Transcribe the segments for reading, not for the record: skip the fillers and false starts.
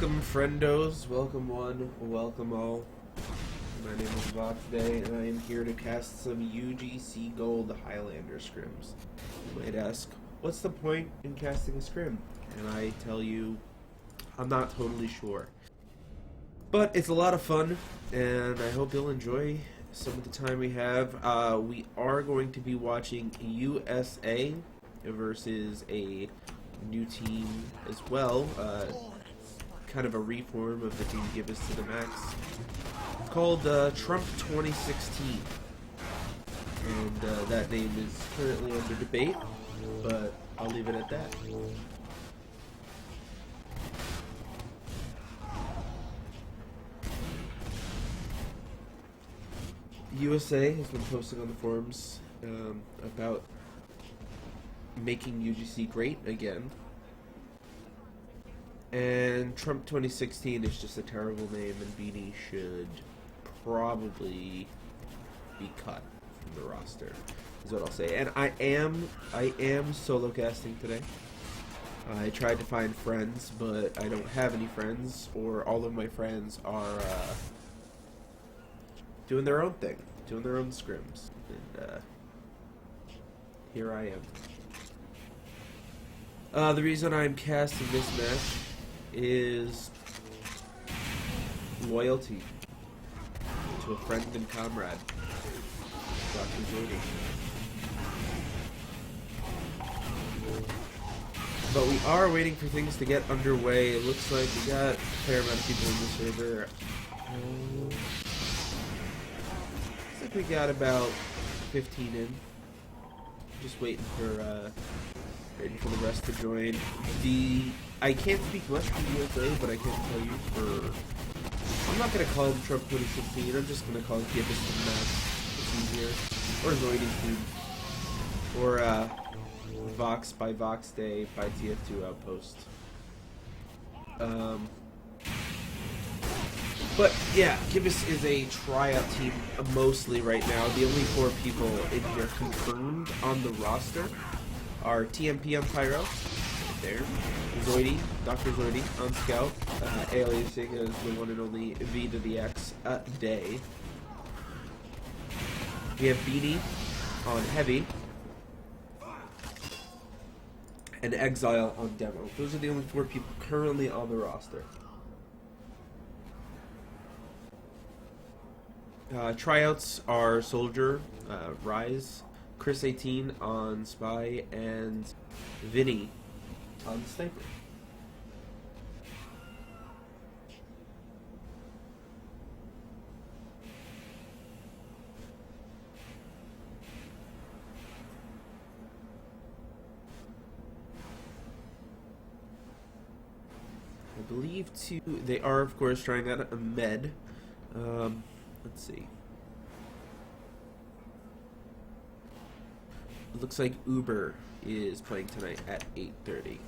Welcome, friendos. Welcome one. Welcome all. My name is Vox Day, and I am here to cast some UGC Gold Highlander scrims. You might ask, what's the point in casting a scrim? And I tell you, I'm not totally sure. But it's a lot of fun, and I hope you'll enjoy some of the time we have. We are going to be watching USA versus a new team as well. Kind of a reform of the team Give Us to the Max, called Trump 2016. And that name is currently under debate, but I'll leave it at that. USA has been posting on the forums about making UGC great again. And Trump 2016 is just a terrible name, and Beanie should probably be cut from the roster, is what I'll say. And I am solo casting today. I tried to find friends, but I don't have any friends, or all of my friends are doing their own thing, doing their own scrims, and here I am. The reason I'm casting this match is loyalty to a friend and comrade, Dr. Zodi. But we are waiting for things to get underway. It looks like we got a fair amount of people in the server. Looks like we got about 15 in. Just waiting for the rest to join. I can't speak much for USA, but I can tell you I'm not going to call him Trump 2016, I'm just going to call him Give Us to the Max. It's easier. Or Zoidy Team. Or Vox by Vox Day by TF2 Outpost. But yeah, Give Us is a tryout team mostly right now. The only 4 people in here confirmed on the roster are TMP on Pyro, right there, Zoidy, Dr. Zoidy on Scout, aliasing as the one and only V to the X Day. We have Beanie on Heavy, and Exile on Demo. Those are the only 4 people currently on the roster. Tryouts are Soldier, Rise, Chris 18 on Spy, and Vinny on Sniper. I believe they are of course trying out a med. Let's see. It looks like Uber is playing tonight at 8:30.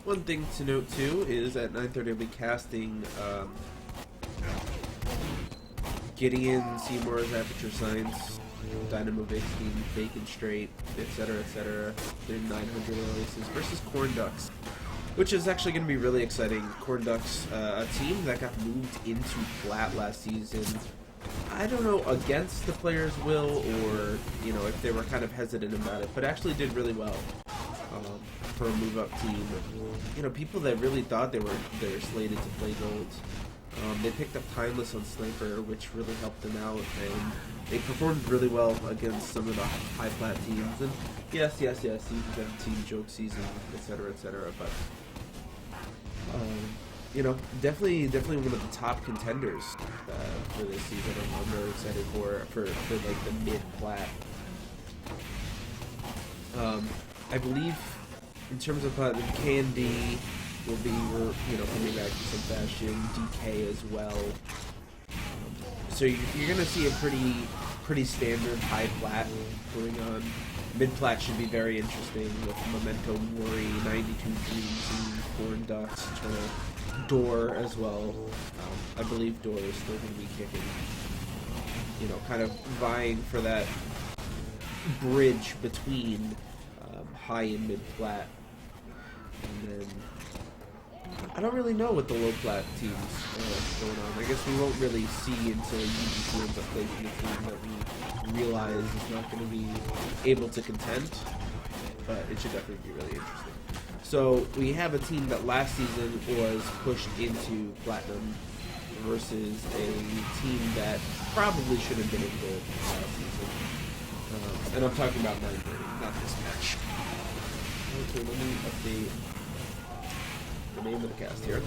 One thing to note too is at 9:30 I'll be casting Gideon, Seymour's Aperture Science, Dynamo Vixen, Bacon Straight, etc., etc. They're 900 aliases versus Corn Ducks, which is actually going to be really exciting. Corn Ducks, a team that got moved into flat last season. I don't know against the players' will, or if they were kind of hesitant about it, but actually did really well for a move-up team. People that really thought they were slated to play gold. They picked up Timeless on Sniper, which really helped them out, and they performed really well against some of the high-plat teams. And yes, season 17, joke season, etc., etc. But definitely one of the top contenders for this season. I'm very excited for like the mid-plat. I believe in terms of K&D will be coming back to some fashion, DK as well. So you're gonna see a pretty standard high plat going on. Mid plat should be very interesting with Memento Mori, 92 Dreams, and Corn Ducks, Door as well. I believe Door is still gonna be kicking. you know, kind of vying for that bridge between high and mid plat. And then I don't really know what the low plat teams going on. I guess we won't really see until UGC ends up placing a team that we realize is not going to be able to contend. But it should definitely be really interesting. So we have a team that last season was pushed into platinum versus a team that probably should have been in gold last season. And I'm talking about 930, not this match. Okay, let me update the name of the cast here.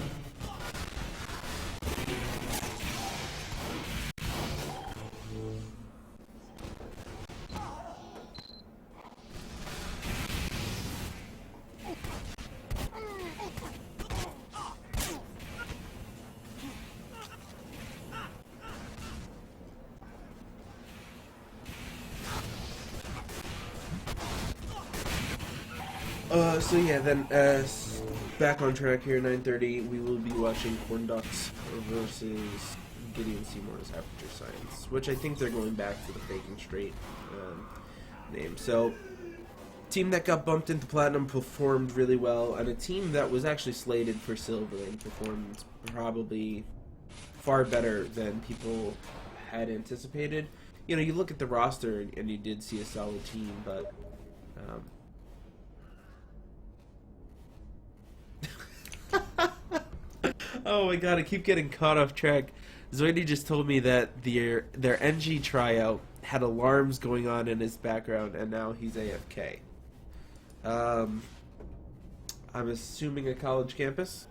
So yeah, then back on track here, 9:30, we will be watching Corn Ducks versus Gideon Seymour's Aperture Science, which I think they're going back to the Faking Straight name. So, team that got bumped into Platinum performed really well, and a team that was actually slated for Silver and performed probably far better than people had anticipated. You know, you look at the roster and you did see a solid team, but oh my god, I keep getting caught off track. Zoidy just told me that their NG tryout had alarms going on in his background, and now he's AFK. I'm assuming a college campus.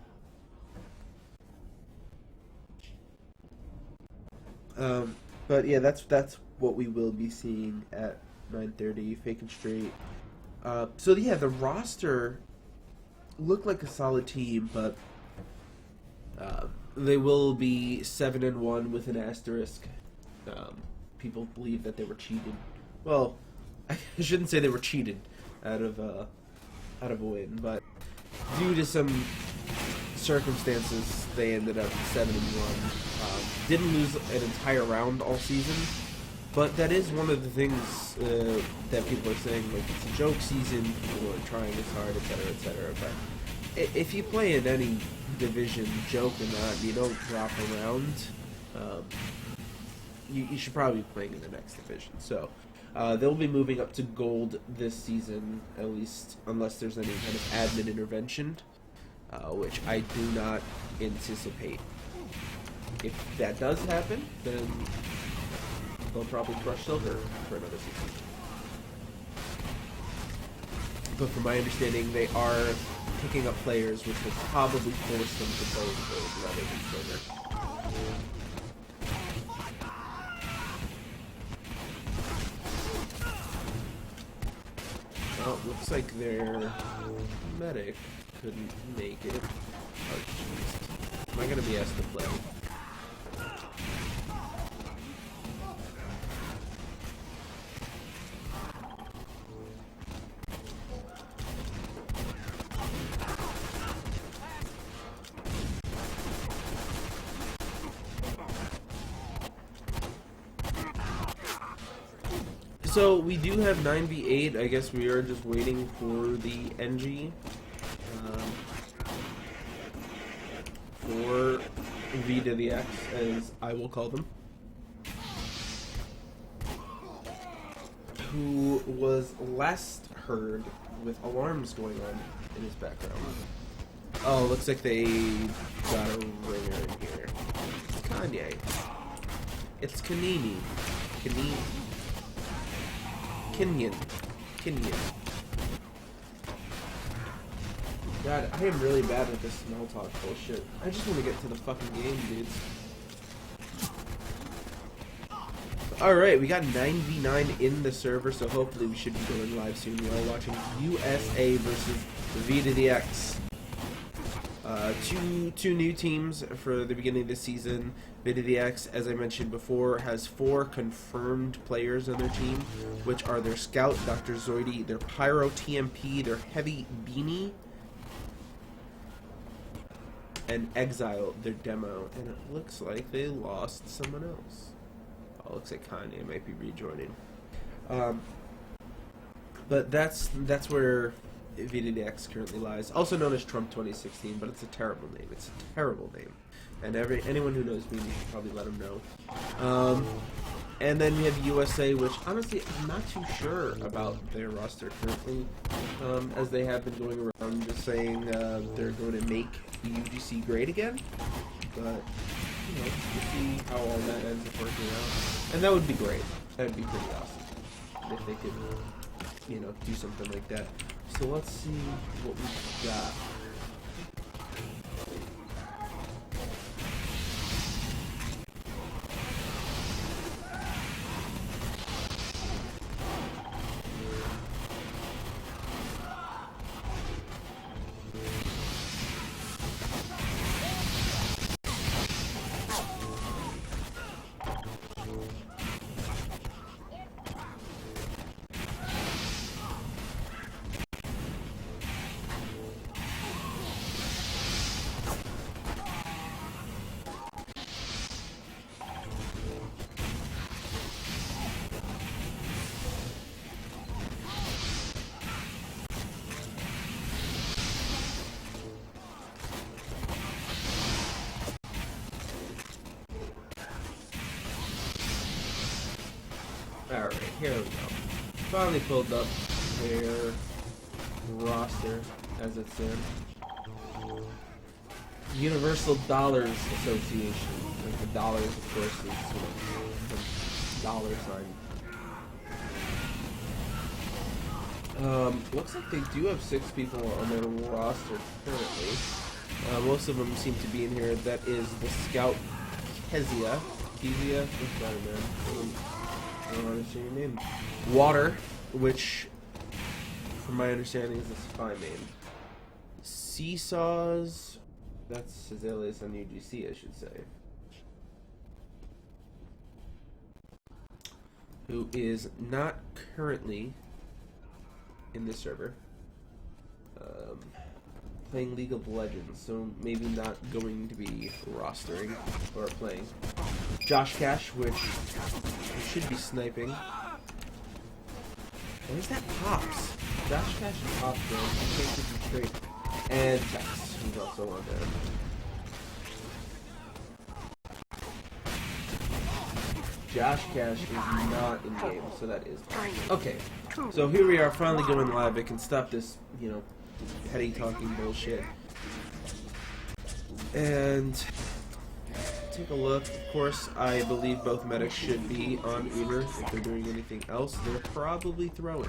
But yeah, that's what we will be seeing at 9:30, Faking Straight. So yeah, the roster looked like a solid team, but they will be 7-1 with an asterisk. People believe that they were cheated. Well, I shouldn't say they were cheated out of a win, but due to some circumstances, they ended up 7-1. Didn't lose an entire round all season, but that is one of the things that people are saying, like, it's a joke season, people are trying as hard, etc., etc. But if you play in any division, joke or not, you don't drop around. You should probably be playing in the next division. So they'll be moving up to gold this season, at least unless there's any kind of admin intervention, which I do not anticipate. If that does happen, then they'll probably crush silver for another season. But from my understanding, they are picking up players which will probably force them to play in gold rather than silver. Well, looks like their medic couldn't make it. Oh, jeez. Am I gonna be asked to play? So we do have 9v8. I guess we are just waiting for the NG for V to the X, as I will call them, who was last heard with alarms going on in his background. Oh, looks like they got a ringer in here. It's Kanye. It's Kanini. Kanini. Kenyan. God, I am really bad at this small talk bullshit. I just want to get to the fucking game, dudes. Alright, we got 9v9 in the server, so hopefully we should be going live soon. We're all watching USA versus V to the X. Two new teams for the beginning of the season. V to the X, as I mentioned before, has 4 confirmed players on their team, which are their Scout, Dr. Zoidy, their Pyro TMP, their Heavy Beanie, and Exile, their Demo. And it looks like they lost someone else. Oh, looks like Kanye might be rejoining. But that's where VDX currently lies. Also known as Trump 2016, but it's a terrible name. It's a terrible name. And anyone who knows me should probably let them know. And then we have USA, which honestly I'm not too sure about their roster currently, as they have been going around just saying they're going to make the UGC great again. But we'll see how all that ends up working out. And that would be great. That would be pretty awesome if they could, do something like that. So let's see what we've got. Alright, here we go. Finally pulled up their roster as it's in. Universal Dollars Association. Like the dollars, of course, is the dollar sign. Looks like they do have 6 people on their roster currently. Most of them seem to be in here. That is the Scout Kezia. What's that, man? I don't understand your name. Water, which, from my understanding, is a spy name. Seesaws, that's his alias on UGC, I should say. Who is not currently in this server. Playing League of Legends, so maybe not going to be rostering or playing. Josh Cash, which should be sniping. What is that? Pops. Josh Cash and Pops, man. I can't keep them straight. And Tex, who's also on there. Josh Cash is not in game, so that is fine. Okay, so here we are, finally going live. I can stop this, petty talking bullshit. And take a look. Of course, I believe both medics should be on Uber. If they're doing anything else, they're probably throwing.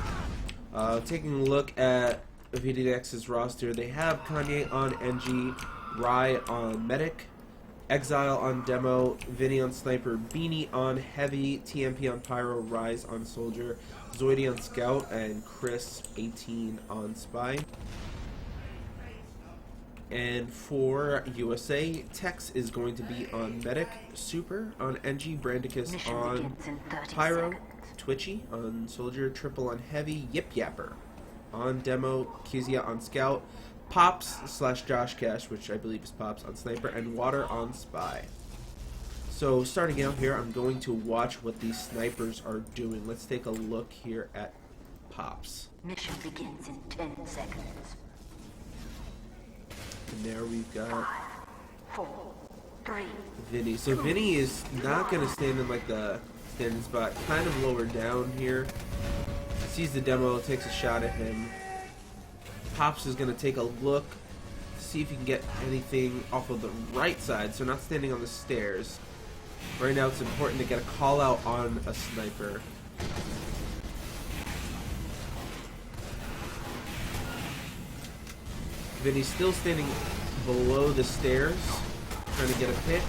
Taking a look at VDX's roster, they have Kanye on NG, Rye on Medic, Exile on Demo, Vinny on Sniper, Beanie on Heavy, TMP on Pyro, Rise on Soldier, Zoidy on Scout, and Chris 18 on Spy. And for USA, Tex is going to be on Medic, Super on NG, Brandicus on Pyro, Twitchy on Soldier, Triple on Heavy, Yip Yapper on Demo, Kezia on Scout, Pops / Josh Cash, which I believe is Pops, on Sniper, and Water on Spy. So starting out here, I'm going to watch what these snipers are doing. Let's take a look here at Pops. Mission begins in 10 seconds. And there we've got 5, 4, 3. Vinny. So Vinny is not going to stand in like the standing spot, kind of lower down here. Sees the demo, takes a shot at him. Pops is going to take a look, see if he can get anything off of the right side, so not standing on the stairs. Right now it's important to get a call out on a sniper. Vinny's still standing below the stairs, trying to get a pick,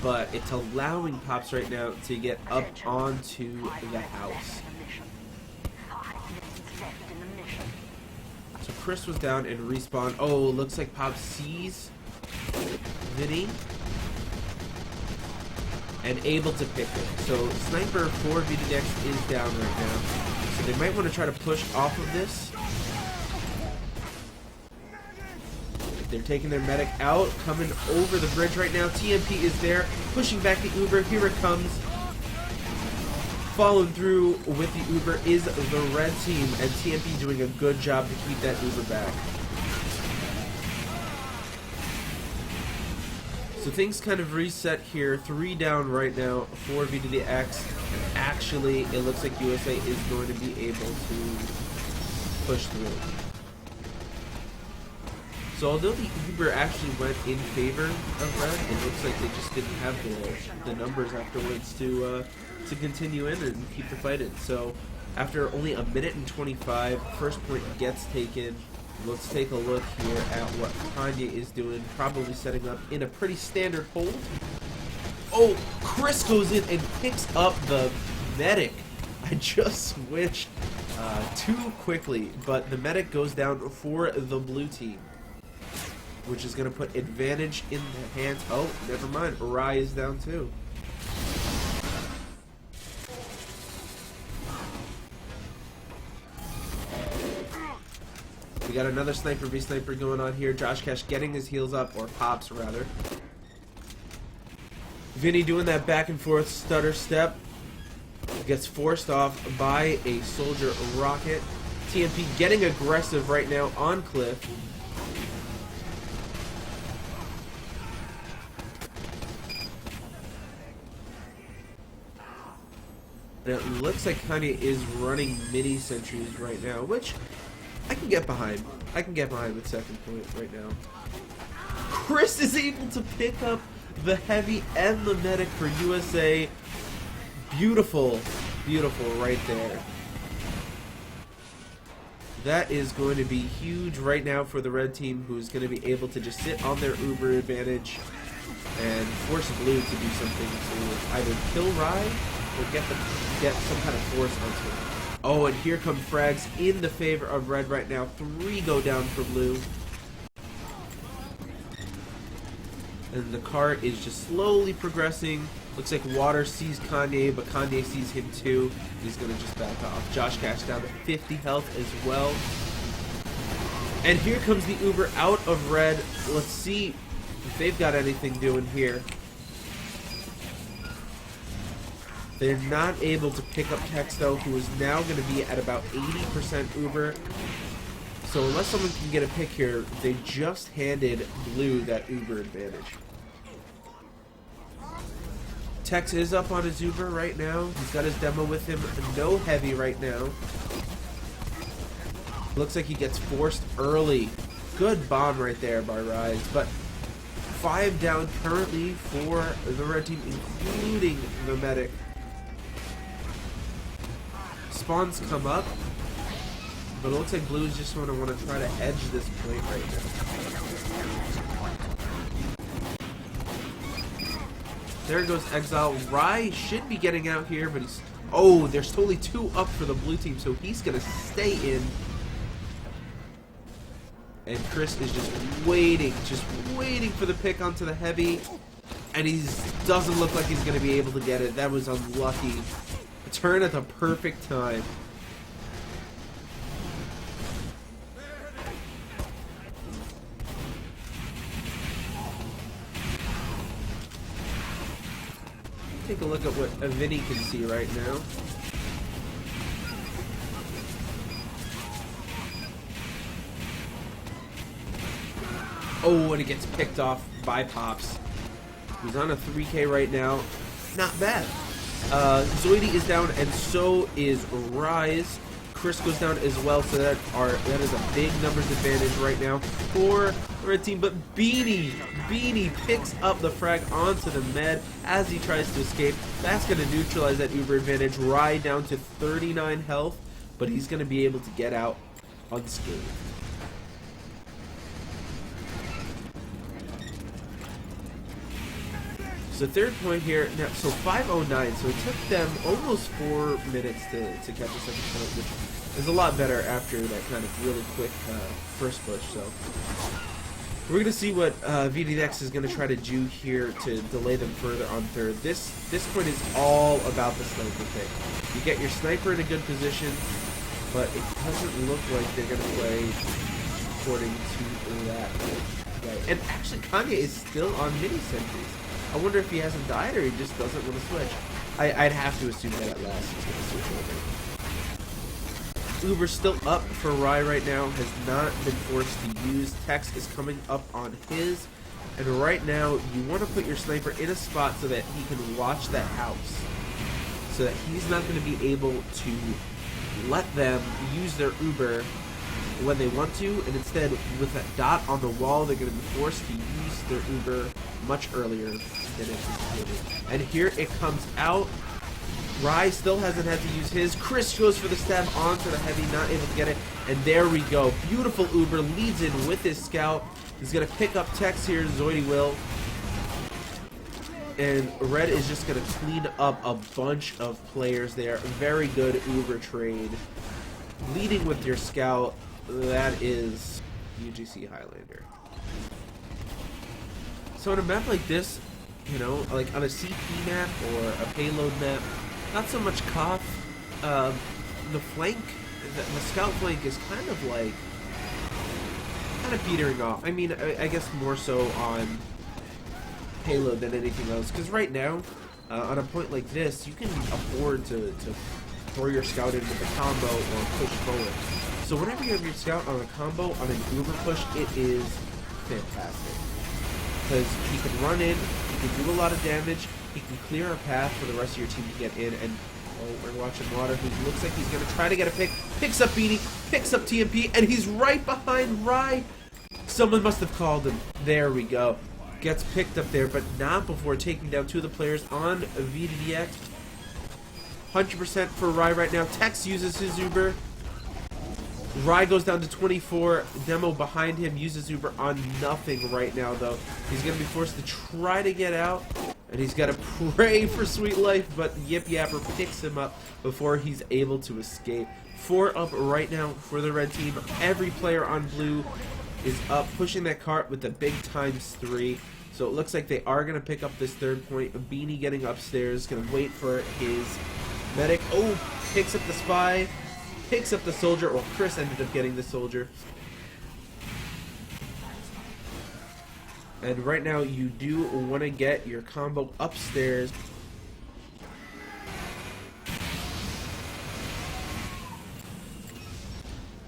but it's allowing Pops right now to get up onto the house. So Chris was down and respawned. Oh, looks like Pops sees Vinny and able to pick it. So Sniper for VDX is down right now. So they might want to try to push off of this. They're taking their medic out, coming over the bridge right now. TMP is there, pushing back the Uber. Here it comes. Following through with the Uber is the red team, and TMP doing a good job to keep that Uber back. So things kind of reset here. 3 down right now for VDX. And actually, it looks like USA is going to be able to push through. So although the Uber actually went in favor of red, it looks like they just didn't have the numbers afterwards to continue in and keep the fight in. So after only a minute and 25, first point gets taken. Let's take a look here at what Kanye is doing, probably setting up in a pretty standard hold. Oh, Chris goes in and picks up the medic. I just switched too quickly, but the medic goes down for the blue team, which is going to put advantage in the hands. Oh, never mind. Rai is down too. We got another sniper v sniper going on here. Josh Cash getting his heels up, or pops rather. Vinny doing that back and forth stutter step. Gets forced off by a soldier rocket. TMP getting aggressive right now on Cliff. And it looks like Kanye is running mini sentries right now, which I can get behind. I can get behind with second point right now. Chris is able to pick up the heavy and the medic for USA. Beautiful, beautiful right there. That is going to be huge right now for the red team, who's going to be able to just sit on their Uber advantage and force blue to do something to either kill Rai or get some kind of force onto him. Oh, and here come frags in the favor of red right now. 3 go down for blue. And the car is just slowly progressing. Looks like Water sees Kanye, but Kanye sees him too. He's going to just back off. Josh Cash down to 50 health as well. And here comes the Uber out of red. Let's see if they've got anything doing here. They're not able to pick up Tex though, who is now going to be at about 80% Uber. So unless someone can get a pick here, they just handed blue that Uber advantage. Tex is up on his Uber right now. He's got his demo with him. No heavy right now. Looks like he gets forced early. Good bomb right there by Rise. But 5 down currently for the red team, including the medic. Spawns come up, but it looks like Blues just want to try to edge this point right now. There goes Exile. Rai should be getting out here, but he's... Oh, there's totally 2 up for the blue team, so he's going to stay in. And Chris is just waiting for the pick onto the heavy, and he doesn't look like he's going to be able to get it. That was unlucky. Turn at the perfect time. Take a look at what Vinny can see right now. Oh, and it gets picked off by Pops. He's on a 3K right now. Not bad. Zoidy is down, and so is Rise. Chris goes down as well, so that is a big numbers advantage right now for the red team. But Beanie picks up the frag onto the med as he tries to escape. That's going to neutralize that Uber advantage. Rai down to 39 health, but he's going to be able to get out unscathed. So third point here, now, so 5:09, so it took them almost 4 minutes to catch a second point, which is a lot better after that kind of really quick first push. So we're going to see what VDX is going to try to do here to delay them further on third. This point is all about the sniper pick. You get your sniper in a good position, but it doesn't look like they're going to play according to that. Right. And actually, Kanye is still on mini sentries. I wonder if he hasn't died or he just doesn't want to switch. I'd have to assume that at last he's going to switch over. Uber's still up for Rye right now, has not been forced to use. Tex is coming up on his, and right now you want to put your sniper in a spot so that he can watch that house, so that he's not going to be able to let them use their Uber when they want to, and instead with that dot on the wall they're going to be forced to use their Uber much earlier than anticipated. And here it comes out. Rye still hasn't had to use his. Chris goes for the stab onto the heavy, not able to get it, and there we go. Beautiful Uber, leads in with his scout. He's going to pick up Tex here, Zoidy will. And Red is just going to clean up a bunch of players there. Very good Uber trade. Leading with your scout, that is UGC Highlander. So on a map like this, you know, like on a CP map or a payload map, not so much cough. The flank, the scout flank is kind of like, petering off. I mean, I guess more so on payload than anything else, because right now, on a point like this, you can afford to throw your scout in with a combo or push forward. So whenever you have your scout on a combo, on an Uber push, it is fantastic. Because he can run in, he can do a lot of damage, he can clear a path for the rest of your team to get in, and we're watching Water, who looks like he's going to try to get a pick, picks up Beanie, picks up TMP, and he's right behind Rye. Someone must have called him. There we go. Gets picked up there, but not before taking down two of the players on VDDX. 100% for Rye right now. Tex uses his Uber. Rye goes down to 24. Demo behind him uses Uber on nothing right now, though. He's going to be forced to try to get out, and he's got to pray for sweet life, but Yip Yapper picks him up before he's able to escape. 4 up right now for the red team. Every player on blue is up, pushing that cart with the big ×3. So it looks like they are going to pick up this third point. Beanie getting upstairs, going to wait for his medic. Oh, picks up the spy, picks up the soldier. Well, Chris ended up getting the soldier. And right now you do want to get your combo upstairs.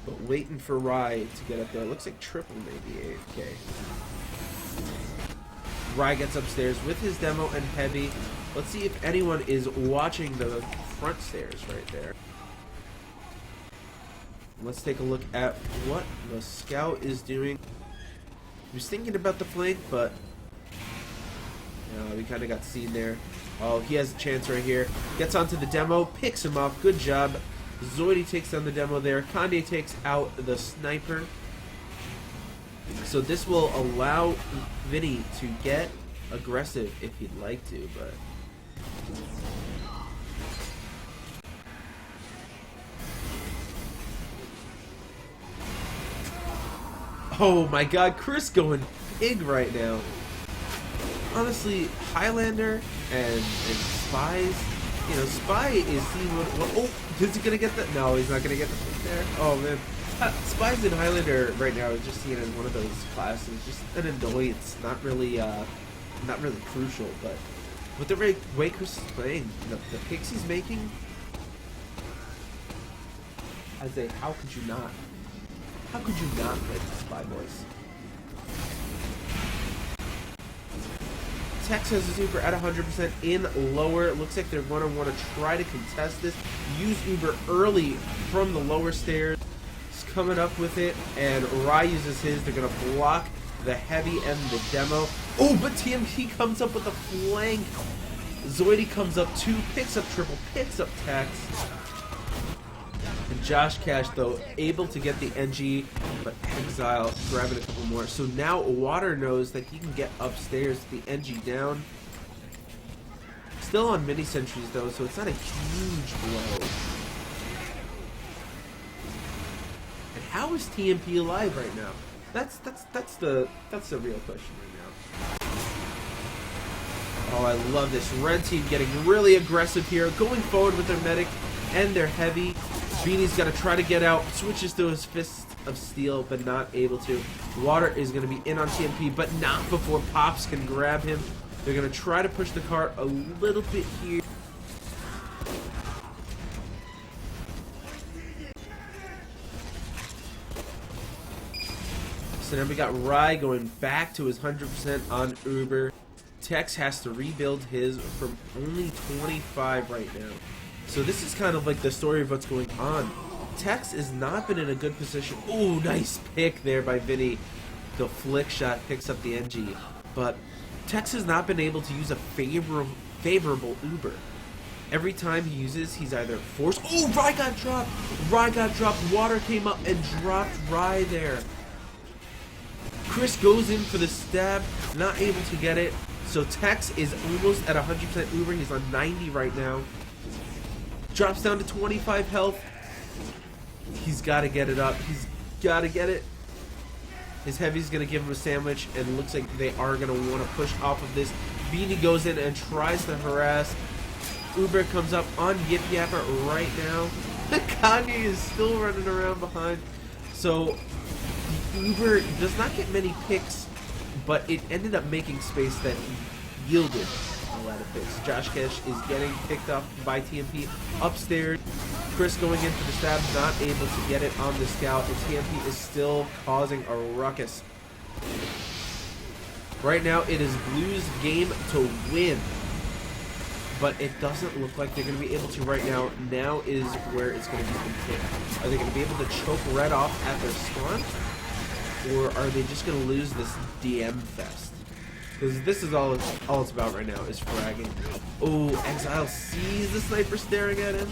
But waiting for Rye to get up there. It looks like triple maybe AFK. Rye gets upstairs with his demo and heavy. Let's see if anyone is watching the front stairs right there. Let's take a look at what the scout is doing. He was thinking about the flank, but we kind of got seen there. Oh, he has a chance right here. Gets onto the demo, picks him off. Good job. Zoidy takes down the demo there. Kanye takes out the sniper. So this will allow Vinny to get aggressive if he'd like to, but oh my god, Chris going big right now. Honestly, Highlander and Spies, you know, Spy is seeing what oh, is he gonna get that? No, he's not gonna get the pick there. Oh man. Spies and Highlander right now is just seen as one of those classes, just an annoyance, not really crucial, but with the way Chris is playing, the picks he's making, I say, how could you not play the Spy Boys? Tex has his Uber at 100% in lower. It looks like they're going to want to try to contest this. Use Uber early from the lower stairs. He's coming up with it, and Rye uses his. They're going to block the heavy and the demo. Oh, but TMP comes up with a flank. Zoidy comes up 2, picks up triple, picks up Tex. And Josh Cash, though, able to get the NG, but Exile grabbing a couple more. So now Water knows that he can get upstairs, the NG down. Still on mini sentries, though, so it's not a huge blow. And how is TMP alive right now? That's the real question right now. Oh, I love this. Red team getting really aggressive here, going forward with their medic and their heavy. Beanie's got to try to get out, switches to his Fist of Steel, but not able to. Water is going to be in on TMP, but not before Pops can grab him. They're going to try to push the cart a little bit here. So now we got Rye going back to his 100% on Uber. Tex has to rebuild his from only 25 right now. So this is kind of like the story of what's going on. Tex has not been in a good position. Ooh, nice pick there by Vinny. The flick shot picks up the NG. But Tex has not been able to use a favorable Uber. Every time he uses, he's either forced... Oh, Rye got dropped! Rye got dropped. Water came up and dropped Rye there. Chris goes in for the stab. Not able to get it. So Tex is almost at 100% Uber. He's on 90 right now. Drops down to 25 health. He's got to get it up. He's got to get it. His heavy's going to give him a sandwich, and it looks like they are going to want to push off of this. Beanie goes in and tries to harass. Uber comes up on Yip Yapper right now. Kanye is still running around behind. So the Uber does not get many picks, but it ended up making space that yielded a lot of picks. Josh Kesh is getting picked up by TMP upstairs. Chris going in for the stab, not able to get it on the scout, and TMP is still causing a ruckus. Right now, it is Blue's game to win, but it doesn't look like they're going to be able to right now. Now is where it's going to be intense. Are they going to be able to choke Red off at their spawn, or are they just going to lose this DM fest? Because this is all it's about right now, is fragging. Oh, Exile sees the sniper staring at him,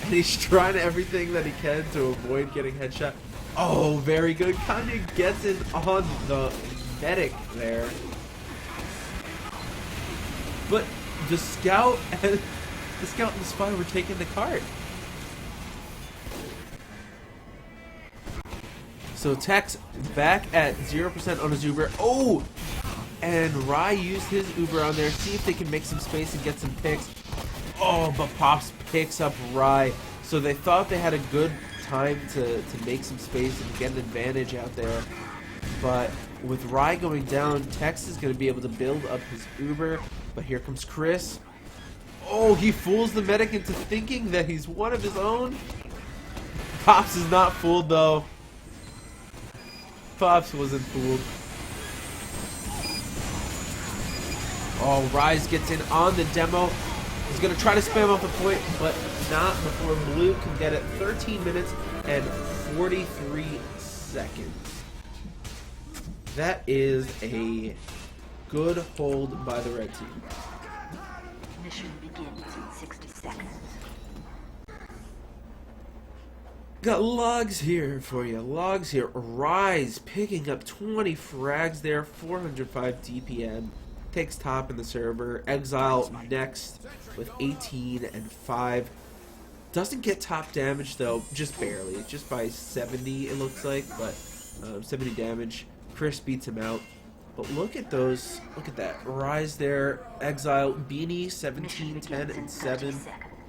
and he's trying everything that he can to avoid getting headshot. Oh, very good. Kanye gets in on the medic there. But the scout and the spy were taking the cart. So Tex back at 0% on his Uber. Oh! And Rye used his Uber on there. See if they can make some space and get some picks. Oh, but Pops picks up Rye. So they thought they had a good time to make some space and get an advantage out there. But with Rye going down, Tex is going to be able to build up his Uber. But here comes Chris. Oh, he fools the medic into thinking that he's one of his own. Pops is not fooled, though. Pops wasn't fooled. Oh, Rise gets in on the demo. He's going to try to spam off the point, but not before Blue can get it. 13 minutes and 43 seconds. That is a good hold by the red team. Mission begins in 60 seconds. Got logs here for you. Logs here. Rise picking up 20 frags there. 405 DPM. Takes top in the server. Exile next with 18 and 5. Doesn't get top damage though, just barely. Just by 70 it looks like, but 70 damage. Chris beats him out. But look at those. Look at that. Rise there. Exile. Beanie 17, 10, and 7.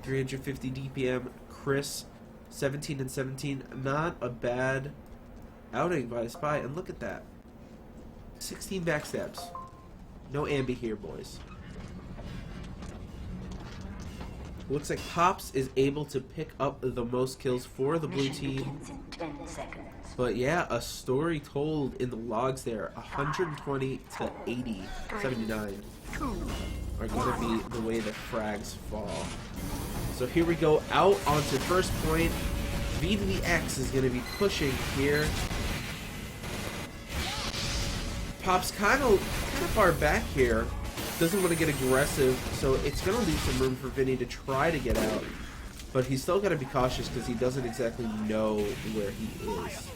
350 DPM. Chris 17 and 17. Not a bad outing by a spy. And look at that. 16 backstabs. No ambi here, boys. Looks like Pops is able to pick up the most kills for the blue team. In 10 seconds. But yeah, a story told in the logs there. 120 to 80, 79 are going to be the way the frags fall. So here we go out onto first point. V to the X is going to be pushing here. Pops kind of far back here. Doesn't want to get aggressive, so it's going to leave some room for Vinny to try to get out. But he's still got to be cautious because he doesn't exactly know where he is.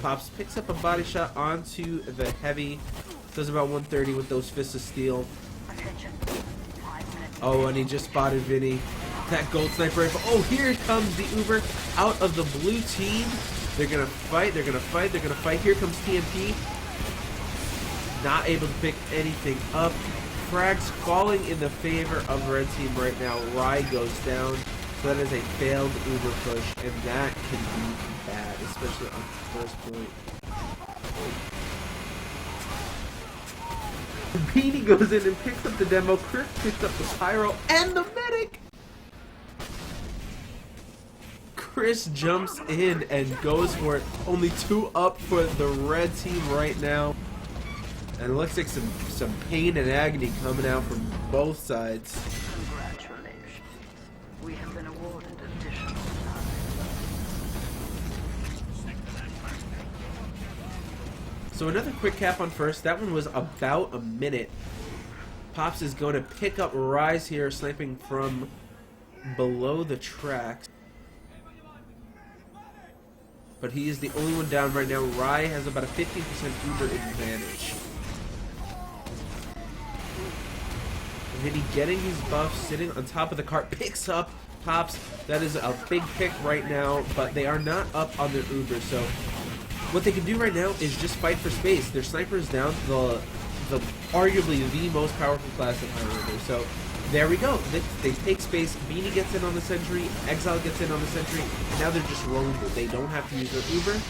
Pops picks up a body shot onto the heavy. Does about 130 with those fists of steel. Oh, and he just spotted Vinny. That gold sniper rifle. Oh, here comes the Uber out of the blue team. They're going to fight. They're going to fight. They're going to fight. Here comes TMP. Not able to pick anything up. Frags falling in the favor of red team right now. Rye goes down. So that is a failed Uber push, and that can be bad, especially on first point. Beanie goes in and picks up the demo. Chris picks up the pyro and the medic. Chris jumps in and goes for it. Only 2 up for the red team right now. And it looks like some pain and agony coming out from both sides. Congratulations. We have been awarded additional time. So another quick cap on first. That one was about a minute. Pops is going to pick up Rise here, sniping from below the tracks. But he is the only one down right now. Rai has about a 15% Uber advantage. Vinny getting his buff, sitting on top of the cart, picks up Pops. That is a big pick right now, but they are not up on their Uber, so what they can do right now is just fight for space. Their sniper is down, the arguably the most powerful class of Highlander. So there we go. They take space. Beanie gets in on the sentry. Exile gets in on the sentry. And now they're just rolling. They don't have to use their Uber.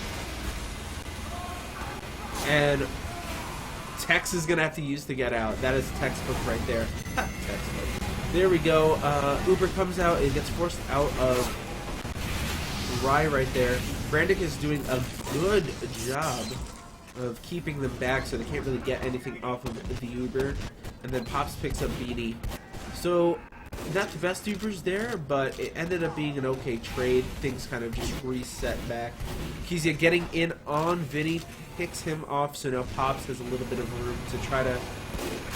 And Tex is going to have to use to get out. That is textbook right there. Textbook. There we go. Uber comes out. It gets forced out of Rai right there. Brandick is doing a good job of keeping them back so they can't really get anything off of the Uber. And then Pops picks up Beanie. So, not the best Ubers there, but it ended up being an okay trade. Things kind of just reset back. Kezia getting in on Vinny, picks him off, so now Pops has a little bit of room to try to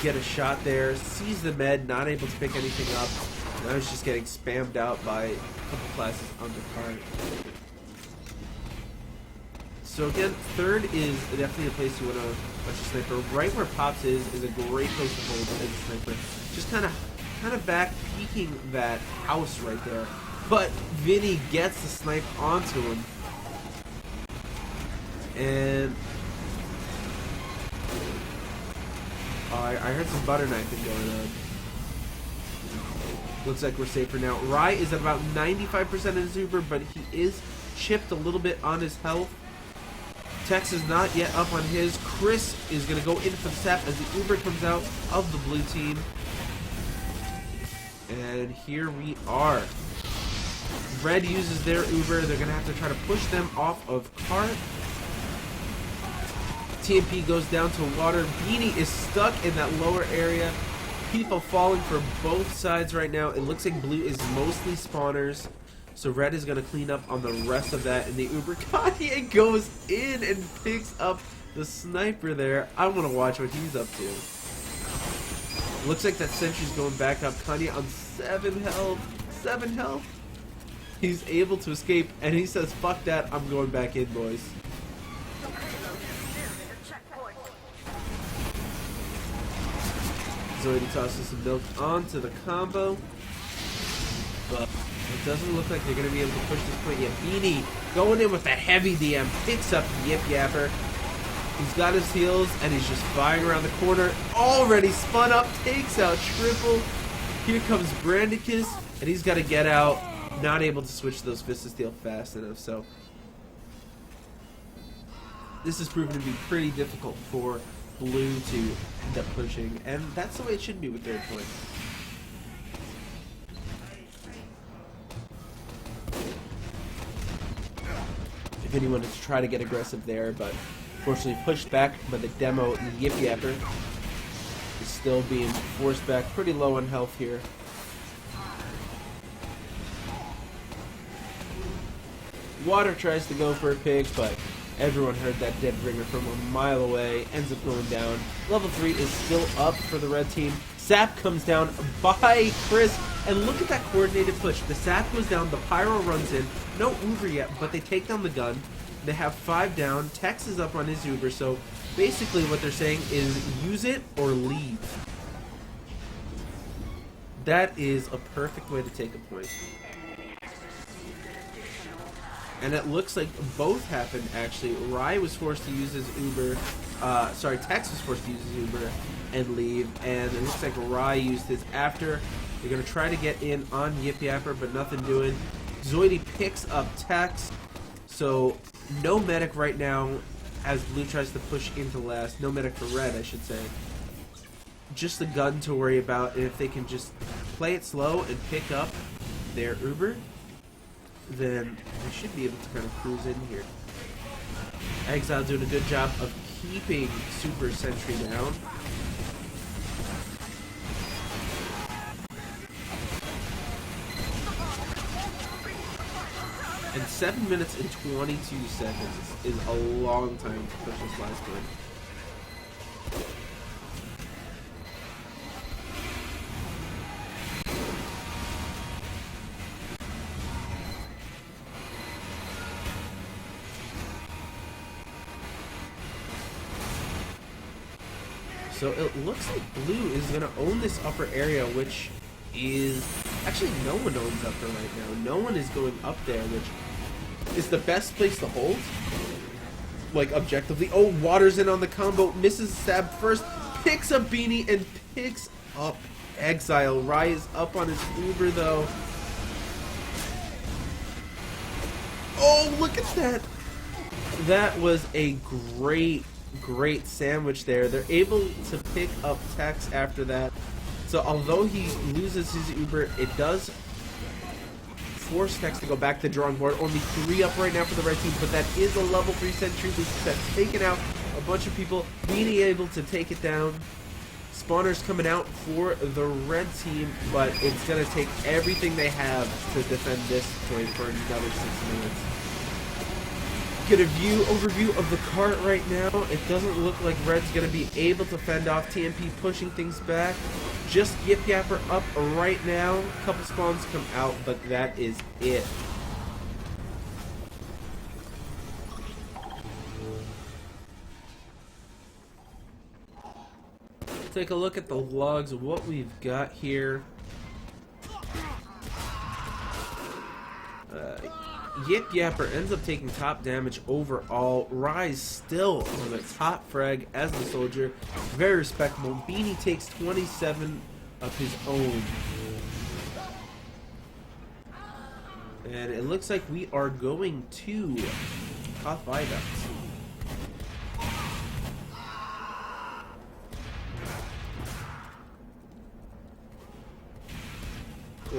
get a shot there. Sees the med, not able to pick anything up. Now he's just getting spammed out by a couple classes on the cart. So again, third is definitely a place you want to watch a sniper. Right where Pops is a great place to hold as a sniper. Just kind of back peeking that house right there. But Vinny gets the snipe onto him. And I heard some butter knifing going on. Looks like we're safe for now. Rai is at about 95% of his Uber, but he is chipped a little bit on his health. Tex is not yet up on his. Chris is going to go in for the sap as the Uber comes out of the blue team. And here we are. Red uses their Uber. They're going to have to try to push them off of cart. TMP goes down to water. Beanie is stuck in that lower area. People falling for both sides right now. It looks like blue is mostly spawners. So red is going to clean up on the rest of that. And the Uber Kanye goes in and picks up the sniper there. I want to watch what he's up to. Looks like that sentry's going back up. Kanye on 7 health. 7 health. He's able to escape. And he says, fuck that. I'm going back in, boys. Zoidie tosses some milk onto the combo. But it doesn't look like they're going to be able to push this point yet. Beanie going in with a heavy DM. Picks up Yip Yapper. He's got his heals and he's just firing around the corner. Already spun up. Takes out triple. Here comes Brandicus. And he's got to get out. Not able to switch those Fists of Steel fast enough. So this is proven to be pretty difficult for blue to end up pushing, and that's the way it should be with third point. If anyone is try to get aggressive there, but fortunately pushed back by the demo. And Yip Yapper is still being forced back, pretty low on health here. Water tries to go for a pick, but everyone heard that dead ringer from a mile away. Ends up going down. Level 3 is still up for the red team. Sap comes down by Chris. And look at that coordinated push. The Sap goes down. The Pyro runs in. No Uber yet, but they take down the gun. They have 5 down. Tex is up on his Uber. So basically what they're saying is use it or leave. That is a perfect way to take a point. And it looks like both happened, actually. Rai was forced to use his Uber. Tex was forced to use his Uber and leave. And it looks like Rai used his after. They're going to try to get in on Yip Yapper, but nothing doing. Zoidie picks up Tex. So, no medic right now as blue tries to push into last. No medic for red, I should say. Just the gun to worry about. And if they can just play it slow and pick up their Uber, then we should be able to kind of cruise in here. Exile doing a good job of keeping Super Sentry down. And 7 minutes and 22 seconds is a long time to push this last one. So it looks like blue is going to own this upper area, which is... Actually, no one owns upper right now. No one is going up there, which is the best place to hold. Like, objectively. Oh, Waters in on the combo. Misses Stab first. Picks up Beanie and picks up Exile. Rise up on his Uber, though. Oh, look at that. That was a great sandwich there. They're able to pick up Tex after that. So although he loses his Uber, it does force Tex to go back to the drawing board. Only 3 up right now for the red team, but that is a level 3 sentry that's taken out a bunch of people. Being able to take it down. Spawners coming out for the red team, but it's going to take everything they have to defend this point for another 6 minutes. Get a overview of the cart right now. It doesn't look like Red's going to be able to fend off TMP pushing things back. Just Yip Yapper up right now. A couple spawns come out, but that is it. Take a look at the logs of what we've got here. Yip Yapper ends up taking top damage overall. Rise still on the top frag as the soldier. Very respectable. Beanie takes 27 of his own. And it looks like we are going to Koth Viaduct.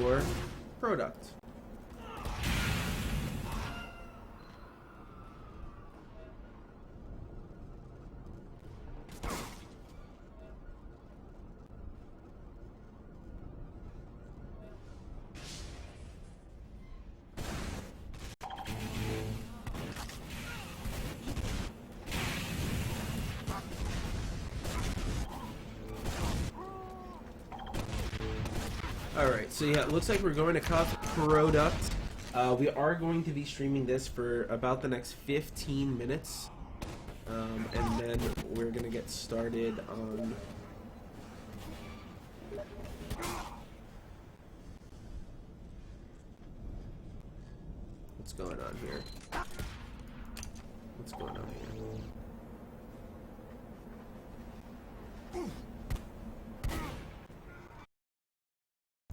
Or Product. Alright, so yeah, it looks like we're going to Koth Product. We are going to be streaming this for about the next 15 minutes. And then we're going to get started on... What's going on here? What's going on here?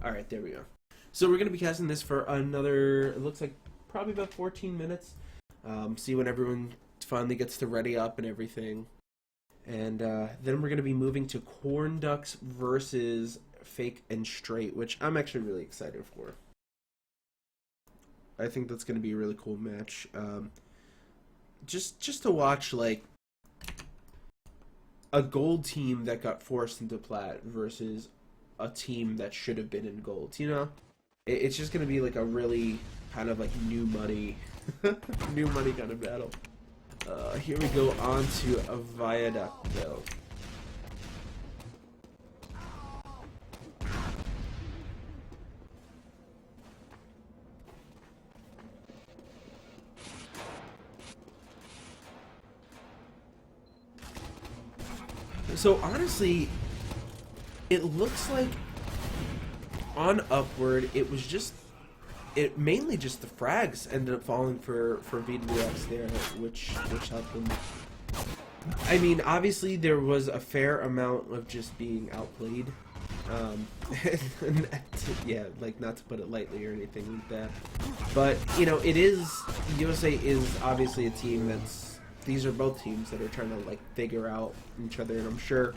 Alright, there we go. So we're going to be casting this for another, it looks like probably about 14 minutes. See when everyone finally gets to ready up and everything. And then we're going to be moving to Corn Ducks versus Fake and Straight, which I'm actually really excited for. I think that's going to be a really cool match. Just to watch, like, a gold team that got forced into plat versus a team that should have been in gold, you know? It's just going to be like a really kind of like new money kind of battle. Here we go on to a Viaduct, though. So honestly, it looks like on Upward, it was just, mainly just the frags ended up falling for VWX there, which helped them. I mean, obviously there was a fair amount of just being outplayed. Yeah, like, not to put it lightly or anything like that. But, you know, it is, USA is obviously a team that's, these are both teams that are trying to, like, figure out each other, and I'm sure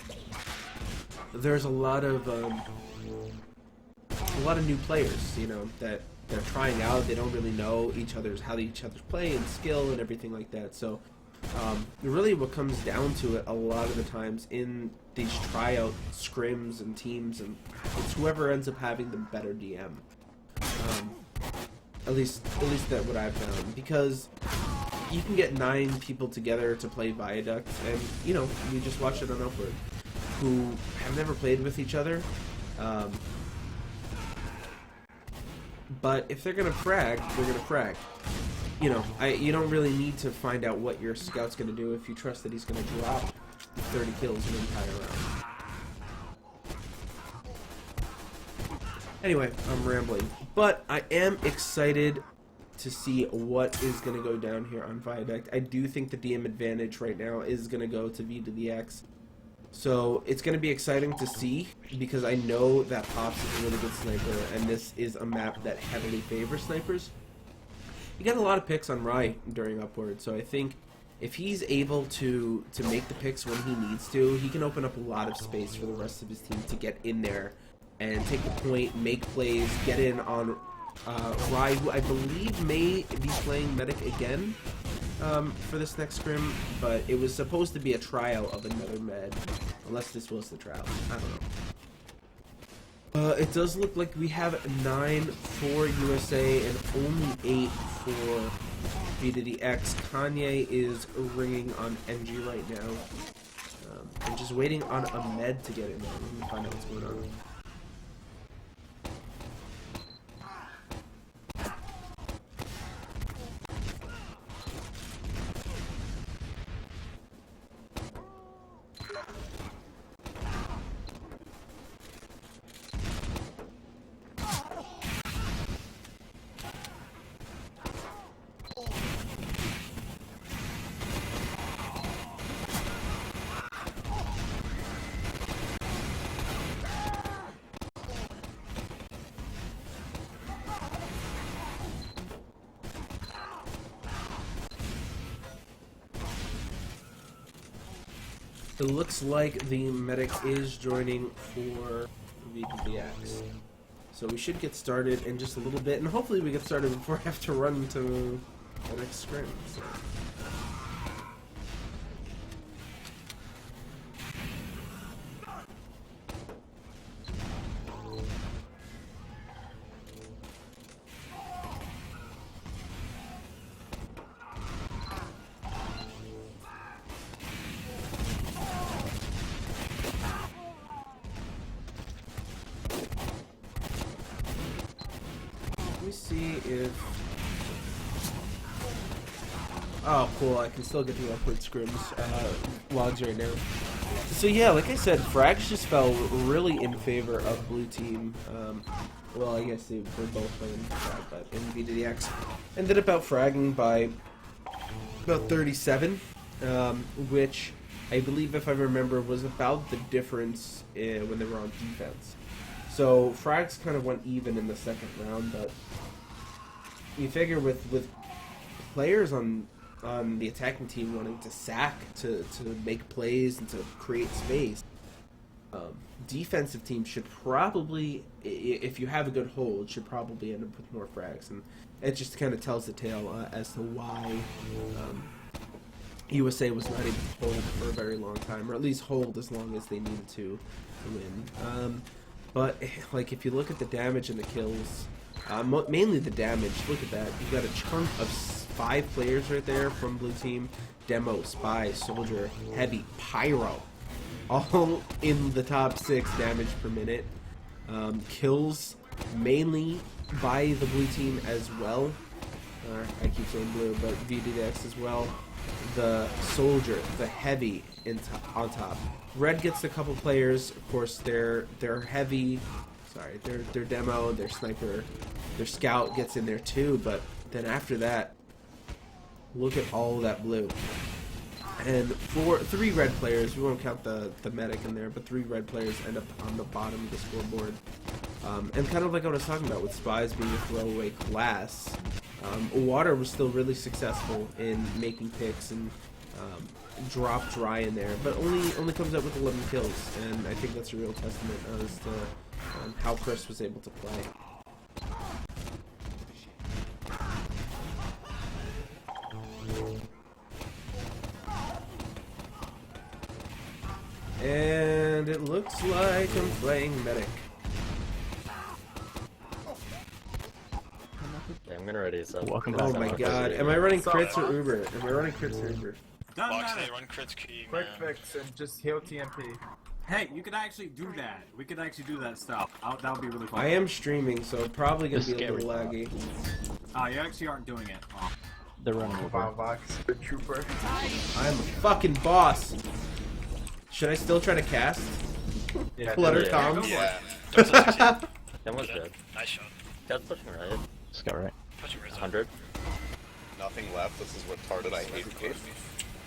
there's a lot of new players, you know, that they're trying out. They don't really know how each other's play and skill and everything like that. So really what comes down to it a lot of the times in these tryout scrims and teams, and it's whoever ends up having the better DM. At least that's what I've found, because you can get 9 people together to play Viaduct, and you know, we just watched it on Upward, who have never played with each other. But if they're gonna frag, they're gonna frag. You know, you don't really need to find out what your scout's gonna do if you trust that he's gonna drop 30 kills in an entire round. Anyway, I'm rambling, but I am excited to see what is going to go down here on Viaduct. I do think the DM advantage right now is going to go to V to the X. So it's going to be exciting to see, because I know that Pops is a really good sniper, and this is a map that heavily favors snipers. He got a lot of picks on Rye during Upward, so I think if he's able to make the picks when he needs to, he can open up a lot of space for the rest of his team to get in there and take the point, make plays, get in on Rye, who I believe may be playing Medic again for this next scrim, but it was supposed to be a tryout of another med, unless this was the trial. I don't know. It does look like we have 9 for USA and only 8 for V to the X. Kanye is ringing on NG right now. I'm just waiting on a med to get in there. Let me find out what's going on. It looks like the medic is joining for VDX. So we should get started in just a little bit, and hopefully we get started before I have to run to the next scrim. So. See if... Oh, cool. I can still get the Upward Scrims logs right now. So yeah, like I said, frags just fell really in favor of blue team. Well, I guess they were both playing frag, but in VDX ended up out fragging by about 37, which I believe, if I remember, was about the difference when they were on defense. So frags kind of went even in the second round, but you figure with players on the attacking team wanting to sack, to make plays and to create space, defensive teams should probably, if you have a good hold, should probably end up with more frags, and it just kind of tells the tale as to why USA was not able to hold for a very long time, or at least hold as long as they needed to win. But like, if you look at the damage and the kills, mainly the damage, look at that. You've got a chunk of 5 players right there from blue team. Demo, Spy, Soldier, Heavy, Pyro, all in the top 6 damage per minute. Kills mainly by the blue team as well. I keep saying blue, but VDX as well. The Soldier, the Heavy on top. Red gets a couple players, of course. Their Heavy, sorry, their Demo, their Sniper, their Scout gets in there too. But then after that, look at all of that blue. And 3 red players, we won't count the medic in there, but 3 red players end up on the bottom of the scoreboard. And kind of like I was talking about with Spies being a throwaway class, Water was still really successful in making picks and drop dry in there, but only comes up with 11 kills, and I think that's a real testament as to how Chris was able to play. And it looks like I'm playing medic. Yeah, I'm gonna ready so. Welcome Oh back. my god. Am I running crits or Uber? Am I running crits or Uber? Box, they run crits key, Quick man. fix and just heal TMP. Hey, you could actually do that. We could actually do that stuff. That would be really fun. I am streaming, so probably gonna This be a is little scary. laggy. You actually aren't doing it. Oh. They're running over. Wow, Vox, the trooper. I'm a fucking boss. Should I still try to cast? Yeah, Flutter yeah. comms? Yeah. Don't succeed. That one's dead. Nice shot. That's pushing right. Scout right. Pushing res. 100. Nothing left. This is what retarded. I hate it.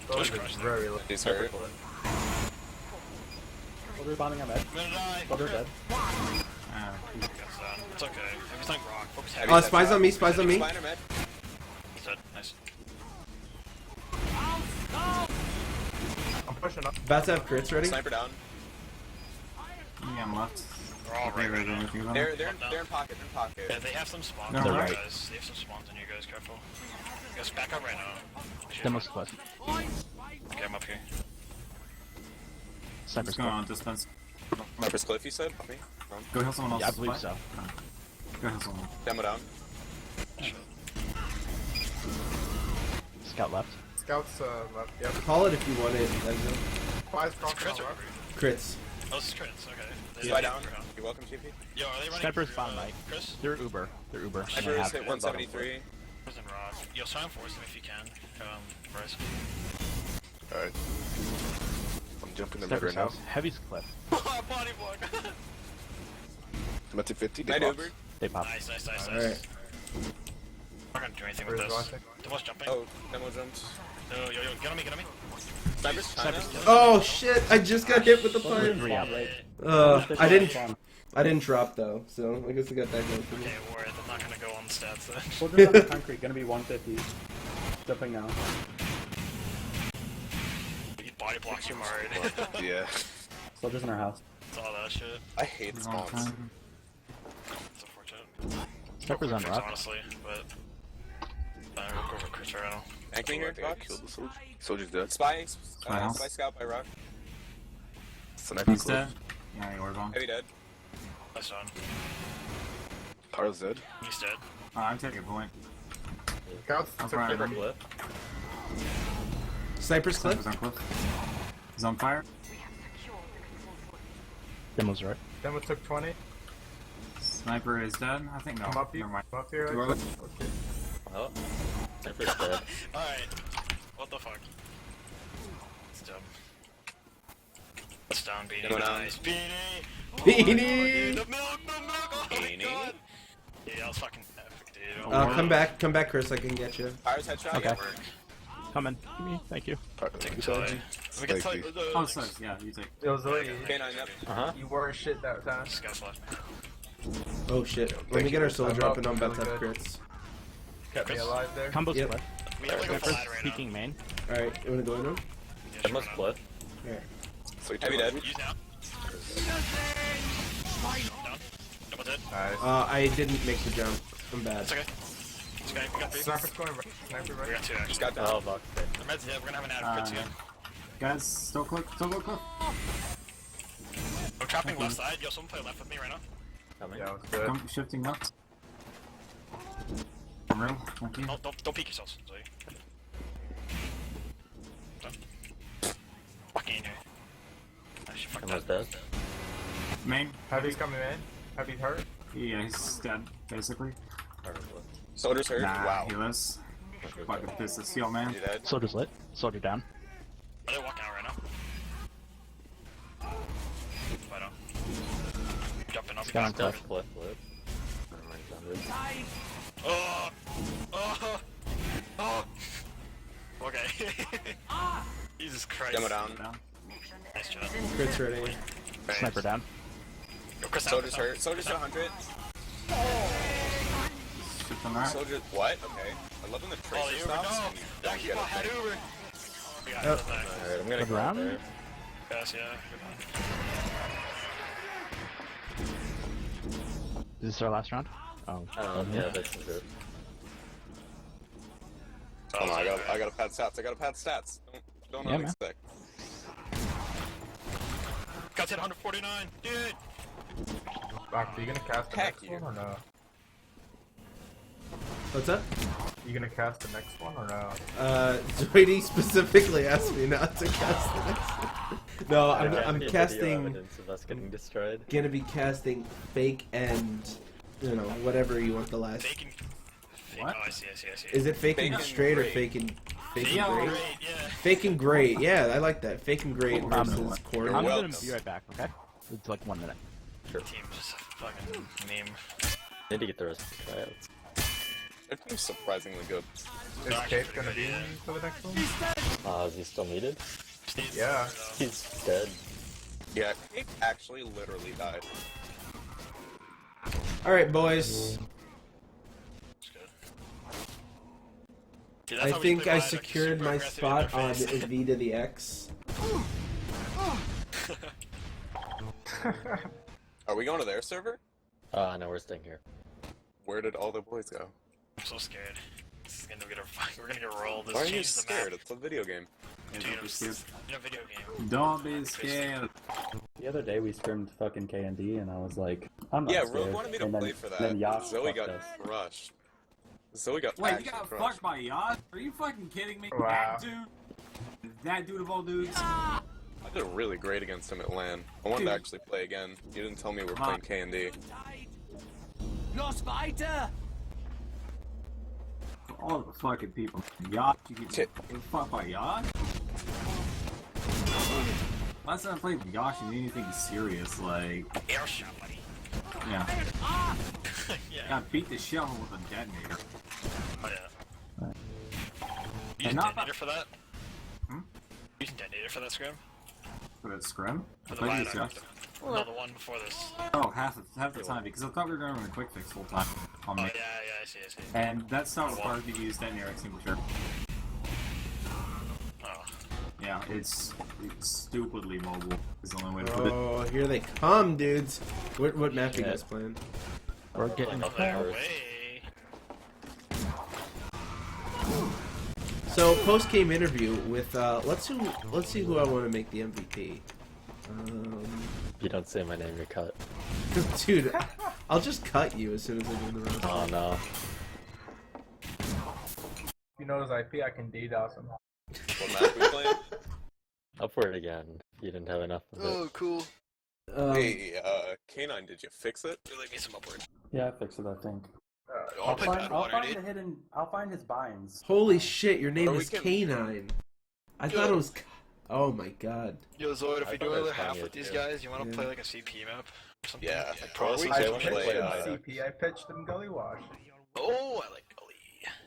Push Those crush. are very low. He's hurt. Shoulder rebounding on med. I'm gonna die. Shoulder dead. That's done. It's okay. He's like rock. Focus heavy. Oh, spies on me, spies on me. Spider med. He's dead. Nice. I'm pushing up. About to have crits ready. Sniper down. Yeah, I'm left. They're all right right now. They're in pocket. They're in pocket. Yeah, they have some spawns They're on you right. guys. They have some spawns on you guys. Careful. You guys back up right now. Demo's quest. Okay, I'm up here. Sniper's What's going quest. on? Dispense. Sniper's cliff. You said. Me. Go heal someone else. Yeah, I believe so. Go heal someone. Demo down. Scout left. Scouts left. Yep. Call it if you want it. Spies crossing Crits on or left. Crits. Oh, this is crits. Okay. They Spy don't down. have ground. You're welcome, GP. Yo, are they running? Sniper's through, spawn right. Chris? They're Uber. They're Uber. And they Sniper's have hit 173. Chris and Rod. Yo, try and force them if you can. Bryce. Alright. I'm jumping the mid Sniper's right now. house. Heavy's cliff. Body block. I'm at 250. Night Night Uber. They pop. Nice, nice, nice, Alright. nice. I'm not gonna do anything with Where's this. Logic? Demo's jumping. Oh, demo jumps. Yo, get on me, get on me. Sniper's China. Oh shit! I just got hit with the fire. 3 out. I didn't drop though, so I guess I got that going for me. Okay, worried. I'm not gonna go on the stats then. Soldiers on the concrete, gonna be 150. Jumping now. He body blocks you hard. Yeah. Soldiers in our house. It's all that shit. I hate spawns. It's unfortunate. Sniper's on Crits, rock. honestly, but I'm gonna go for crits right now. Tanking here, Fox. Killed the soldier. Soldier's dead. Spy. house. Spy scout by rock. Sniper He's close. dead. Yeah, you're wrong. Heavy dead. Nice one. Tara's dead. He's dead. I'm taking a point. Scouts I'm took fine. the Cliff. Sniper's clip. Sniper's on cliff. He's on fire. Demo's right. Demo took 20. Sniper is dead. I think no. I'm up here. Never mind. I'm up here. You are Okay. Oh. Sniper's dead. Alright. What the fuck? It's dumb. It's down, Beanie. Demo down. Nice. Beanie! Beanie! The milk! Oh my Beanie. god! Yeah, that was fucking epic, dude. Come back, Chris. I can get you. Fire's headshot. Okay. Work. Come in. Give me. Thank you. Take a tally. We can tell Thank you. Oh, sorry. Yeah, you take. It was really K9, yep. Uh-huh. you were shit that time. This guy's left. Oh shit! Let me get our soldier up, and I'm about to have crits. Kept me alive there. Combo's Yep. cliff. We have like a Sniper's flat right now. peeking main. All right, you wanna go in room? Yeah, Demo's sure, cliff. Yeah. So Heavy dead. Use now. Down. Double dead. Nice. I didn't make the jump. I'm bad. It's okay. It's okay. We got three. Sniper's going right. Sniper We right. got two actually. Scout down. Oh, box. The med's hit. We're gonna have an ad of crits again. Guys, still cliff. Still go cliff. I'm trapping left side. Yo, someone play left with me right now. Coming. Yeah, it was good. Come shifting left. Real. Thank you. Don't peek yourselves. Sorry. Done. Fucking in here. Actually, fuck Demo's that. dead. Main. Heavy's coming in. Heavy hurt. Yeah, he's dead, basically. Sniper's cliff. Soldier's hurt. Nah, Wow. he was. Fucking pissed to seal, man. You dead. Soldier's lit. Soldier down. Are they walking out right now? I don't. Jumping up. Scout on Demo's cliff. cliff. Lit. Never mind, 100. Oh! Oh! Oh! Okay. Jesus Christ. Demo down. Down. Nice job. Crits ready. Sniper down. Yo, Chris, Soldier's hurt. Soldier's at 100. Shift on that. Soldier. What? Okay. I love when the Oh, tracer Uber, stops. no! and you That don't keep get on a head thing. Uber! We got Yep. it back. Alright, I'm gonna Good go round. there. Yes, yeah. Is this our last round? Oh. Yeah, this is it. Hold on, I gotta pad stats. I gotta pad stats. Don't Yeah, man. unexpect. Got hit 149. Dude. Rock, are you gonna cast the Heck next you. one or no? What's up? You gonna cast the next one or no? Zoidy specifically asked me not to cast the next one. No, I'm Video casting. evidence of us getting destroyed. Gonna be casting fake and, you know, whatever you want the last. Faking. What? Oh, I see. Is it fake and Fake and straight or great. fake and great? Great, yeah. Fake and great. Yeah, I like that. Fake and great versus You're corner. I'm welcome. gonna be right back, okay? It's like 1 minute. Team's just a fucking meme. Need to get the rest of the tryouts. Their team's surprisingly good. Is Kate gonna be for the next one? Is he still needed? Yeah. He's dead. Yeah, Kate actually literally died. Alright, boys. Dude, that's I how we think play I Riot, like, secured super my aggressive in spot their on face. V to the X. Are we going to their server? No, we're staying here. Where did all the boys go? I'm so scared. This is gonna get we're gonna get rolled. This Why are you changes the scared? map. It's a video game. Yeah, Dude, don't be scared. in a video game. Don't be scared. The other day we scrimmed fucking K&D and I was like, I'm not Yeah, scared. Rogue wanted me to and then, play for that. Then Yacht Zoe fucked got us. crushed. Zoe got Wait, you actually got crushed. fucked by Yacht? Are you fucking kidding me? Wow. That dude? That dude of all dudes? I did really great against him at LAN. I wanted to actually play again. You didn't tell me we were playing K&D. All the fucking people. Yacht? You get Shit. fucked by Yacht? Last time I played Yacht in anything serious, like, Air shot, buddy. yeah. Yeah. Got beat the shell with a detonator. Oh yeah. You using not detonator for that? Hmm? Using detonator for that scrim? For that scrim? For I the thought you Riot used Act. Yacht. No, the one before this. Oh, half the time, because I thought we were doing a quick fix full time on Oh me. yeah, I see. And that's not required to use detonator extinguisher. Oh. Yeah, it's stupidly mobile is the only way to put it. Oh, here they come, dudes. What map you Yeah. guys playing? We're getting Oh, their close. way. So post game interview with let's see who I want to make the MVP. If you don't say my name, you're cut. Dude, I'll just cut you as soon as I do the round. Oh no. If you know his IP, I can DDoS him. What map we playing? Upward again. You didn't have enough of it. Cool. Um, Hey, K9, did you fix it? Do like me some upward. Yeah, I fixed it, I think. I'll I'll play find, bad I'll water, find dude. the hidden. I'll find his binds. Holy shit, your name Or we is can- K9. I thought it was. Oh my god. Yo, Zoid, if I we thought do that was another half funny with these too. guys, you want to Yeah. play like a CP map or something? Yeah. Like Or Pro we League? could I play, pitched him uh, CP. I pitched him Gully Wash. Oh, I like Gully.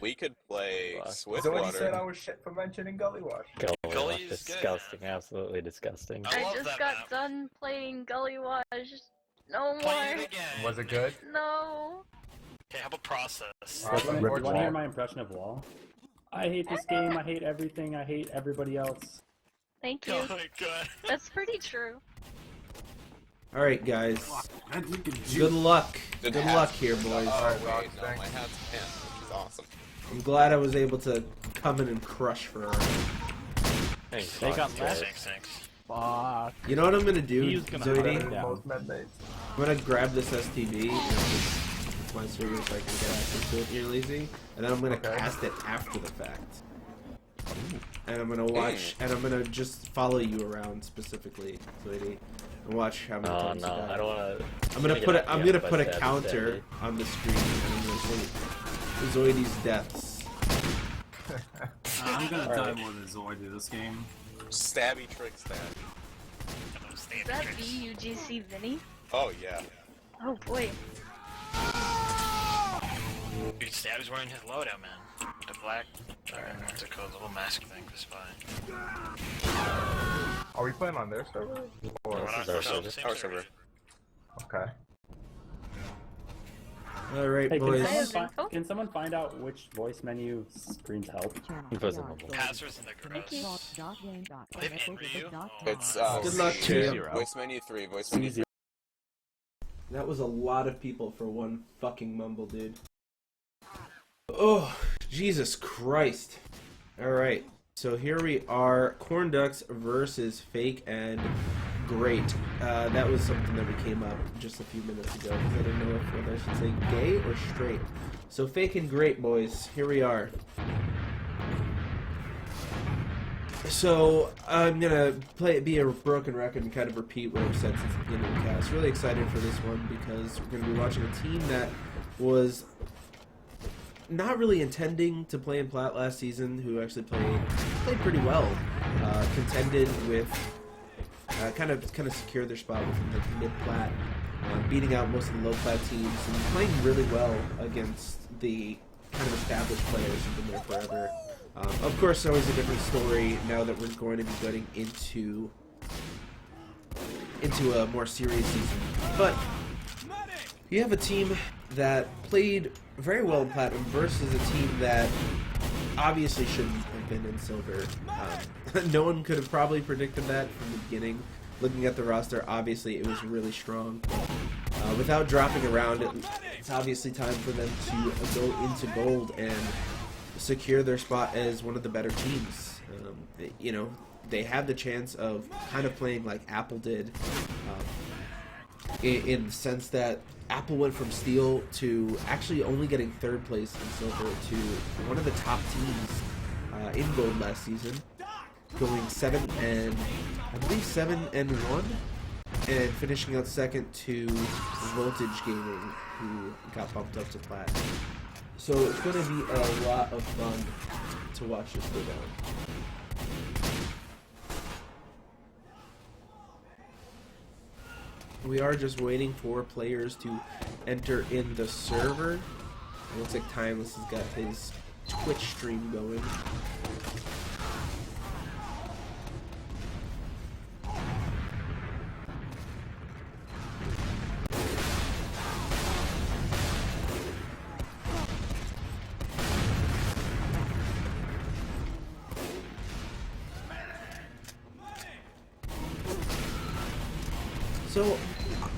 We could play Fuck. Zoe Swiftwater. said I was shit for mentioning Gully Wash. Gully Gully is good. disgusting, absolutely disgusting. I I love just that got map. done playing Gully Wash. No Play more. it again. Was it good? No. Okay, how about process? Alright, You let's want watch to hear that. my impression of Wall? I hate this game. I hate everything. I hate everybody else. Thank you. Oh my god. That's pretty true. Alright, guys. That dude can Good juke. luck. Did Good hats- luck here, boys. Oh, Alright, wait, Rock, no, thanks. my hat's pants, which is awesome. I'm glad I was able to come in and crush for her. Thanks, They got Fox. left. Thanks. Fuck. You know what I'm gonna do, He's gonna Zoidy? hunt down. Most med mates. I'm gonna grab this STV and just my server so I can get access to it here, lazy. And then I'm gonna Okay. cast it after the fact. And I'm gonna watch, and I'm gonna just follow you around specifically, Zoidy, and watch how many Oh times no, you die. I don't wanna. I'm gonna get put up I'm here, gonna but put a that's counter deadly. on the screen, and I'm gonna say Zoidy's deaths. I'm gonna die Alright. more than Zoid in this game. Stabby trick stab. Is that the UGC Vinny? Oh, yeah. Oh boy. Dude, Stab's wearing his loadout, man. The black, what's it called? The little mask thing for spy. Are we playing on their server? Or... We're is our no, server. same Our server. Okay. Alright, Hey, boys. info? can someone find out which voice menu screens help? Invisible. Passwords in the Thank you. gross. They have in Ryu? It's, Good luck to you. Zero. Voice menu 3, voice menu 3. That was a lot of people for one fucking mumble, dude. Oh, Jesus Christ. Alright, so here we are. Corn Ducks versus Fake and great. That was something that we came up just a few minutes ago because I didn't know whether I should say gay or straight. So fake and great, boys. Here we are. So I'm gonna be a broken record and kind of repeat what I've said since the beginning of the cast. Really excited for this one because we're gonna be watching a team that was not really intending to play in Plat last season, who actually played pretty well. Contended with kind of secured their spot within the mid Plat, beating out most of the low Plat teams and playing really well against the kind of established players who've been there forever. Of course, it's always a different story now that we're going to be getting into a more serious season. But you have a team that played very well in Platinum versus a team that obviously shouldn't have been in Silver. No one could have probably predicted that from the beginning. Looking at the roster, obviously it was really strong. Without dropping around, it's obviously time for them to go into Gold and secure their spot as one of the better teams. You know, they have the chance of kind of playing like Apple did, in the sense that Apple went from Steel to actually only getting 3rd place in Silver to one of the top teams in Gold last season, going 7-1, and finishing out 2nd to Voltage Gaming, who got bumped up to Plat. So it's going to be a lot of fun to watch this go down. We are just waiting for players to enter in the server. It looks like Timeless has got his Twitch stream going. So,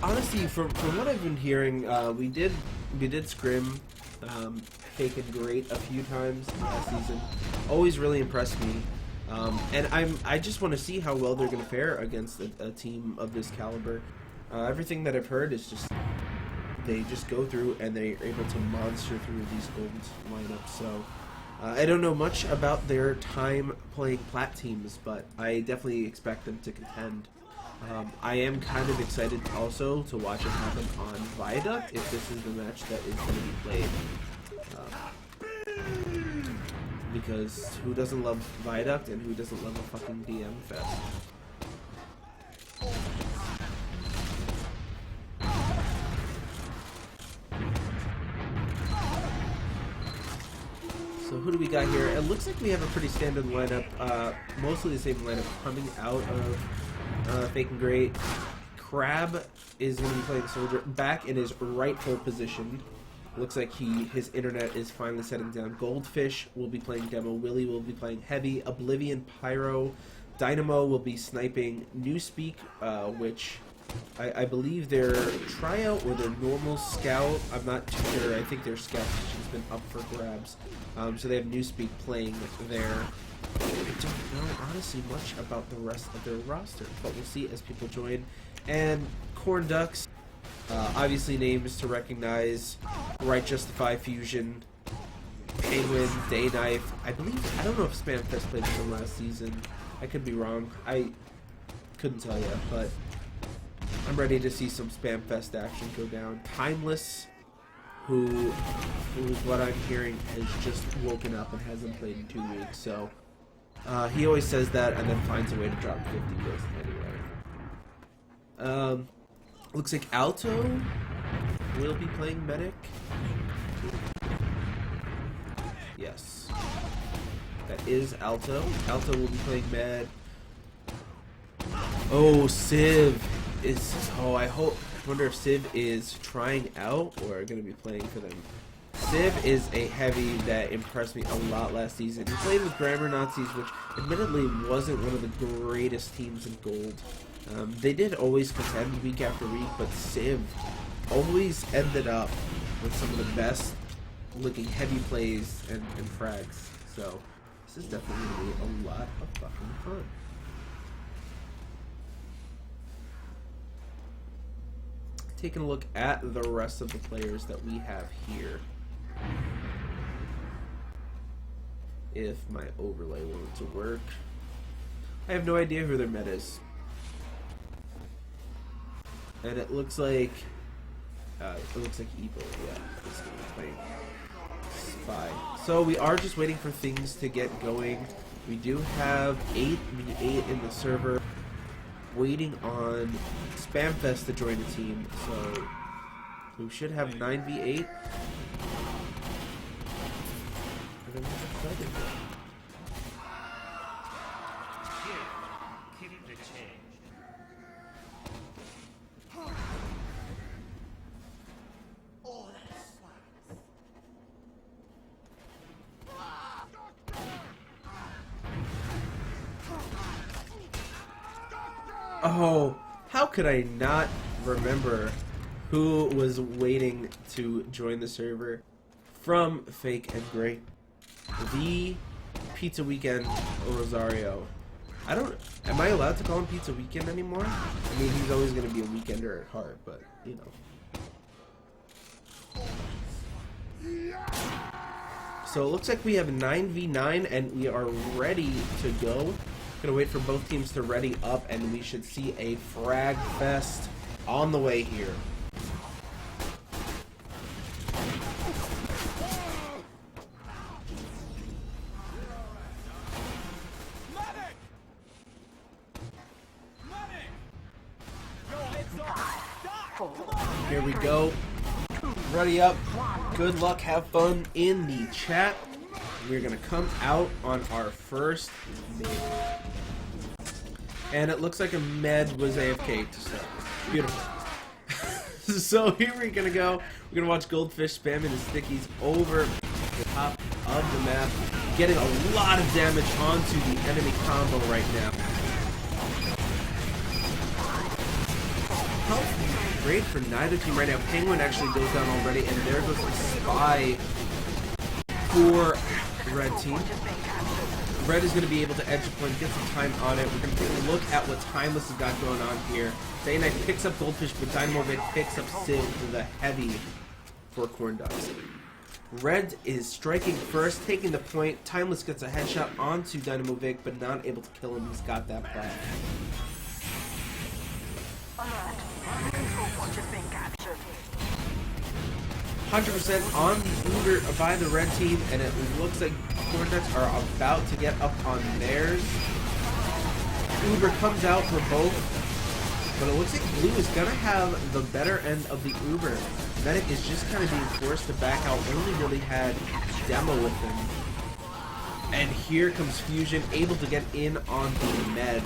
honestly, from what I've been hearing, we did scrim fake and great a few times last season. Always really impressed me, and I just want to see how well they're going to fare against a team of this caliber. Everything that I've heard is just they just go through and they're able to monster through these Gold lineups. So I don't know much about their time playing Plat teams, but I definitely expect them to contend. I am kind of excited also to watch it happen on Viaduct if this is the match that is going to be played. Because who doesn't love Viaduct and who doesn't love a fucking DM fest? So who do we got here? It looks like we have a pretty standard lineup, mostly the same lineup coming out of Fake and Great. Crab is going to be playing Soldier back in his rightful position. Looks like his internet is finally setting down. Goldfish will be playing Demo. Willie will be playing Heavy. Oblivion, Pyro. Dynamo will be sniping Newspeak, which I believe their tryout or their normal scout. I'm not too sure. I think their scout position's been up for grabs. So they have Newspeak playing there. I don't know, honestly, much about the rest of their roster, but we'll see as people join. And Corn Ducks, obviously names to recognize: Right Justify, Fusion, Penguin, Day Knife. I don't know if Spamfest played with them last season. I could be wrong. I couldn't tell you, but I'm ready to see some Spamfest action go down. Timeless, who is what I'm hearing, has just woken up and hasn't played in 2 weeks, so he always says that and then finds a way to drop 50 kills anyway. Looks like Alto will be playing Medic. Yes. That is Alto. Alto will be playing Med. Oh, Civ is... Oh, I wonder if Civ is trying out or going to be playing for them. Civ is a heavy that impressed me a lot last season. He played with Grammar Nazis, which admittedly wasn't one of the greatest teams in Gold. They did always contend week after week, but Civ always ended up with some of the best looking heavy plays and frags. So this is definitely going to be a lot of fucking fun. taking a look at the rest of the players that we have here. If my overlay wanted to work. I have no idea who their meta is. And it looks like Evo, yeah, this game is playing Spy. So we are just waiting for things to get going. We do have 8v8 in the server, waiting on Spamfest to join the team. So we should have 9v8. And I'm excited. Oh, how could I not remember who was waiting to join the server from Fake and Great? The Pizza Weekend Rosario. Am I allowed to call him Pizza Weekend anymore? I mean, he's always going to be a weekender at heart, but, you know. So it looks like we have 9v9 and we are ready to go. Gonna wait for both teams to ready up and we should see a frag fest on the way here. Here we go. Ready up. Good luck, have fun in the chat. We're gonna come out on our first mid. And it looks like a med was AFK to start with. Beautiful. So here we're gonna go. We're gonna watch Goldfish spamming the stickies over the top of the map, getting a lot of damage onto the enemy combo right now. Great for neither team right now. Penguin actually goes down already, and there goes the spy for red team. Red is going to be able to edge a point, get some time on it. We're going to take a look at what Timeless has got going on here. Day Knight picks up Goldfish, but Dynamo Vic picks up Civ for the heavy for Corn Dogs. Red is striking first, taking the point. Timeless gets a headshot onto Dynamo Vic, but not able to kill him. He's got that plat. 100% on the Uber by the red team, and it looks like Corn Dogs are about to get up on theirs. Uber comes out for both, but it looks like Blue is gonna have the better end of the Uber. Medic is just kind of being forced to back out. Only really had Demo with him. And here comes Fusion, able to get in on the med.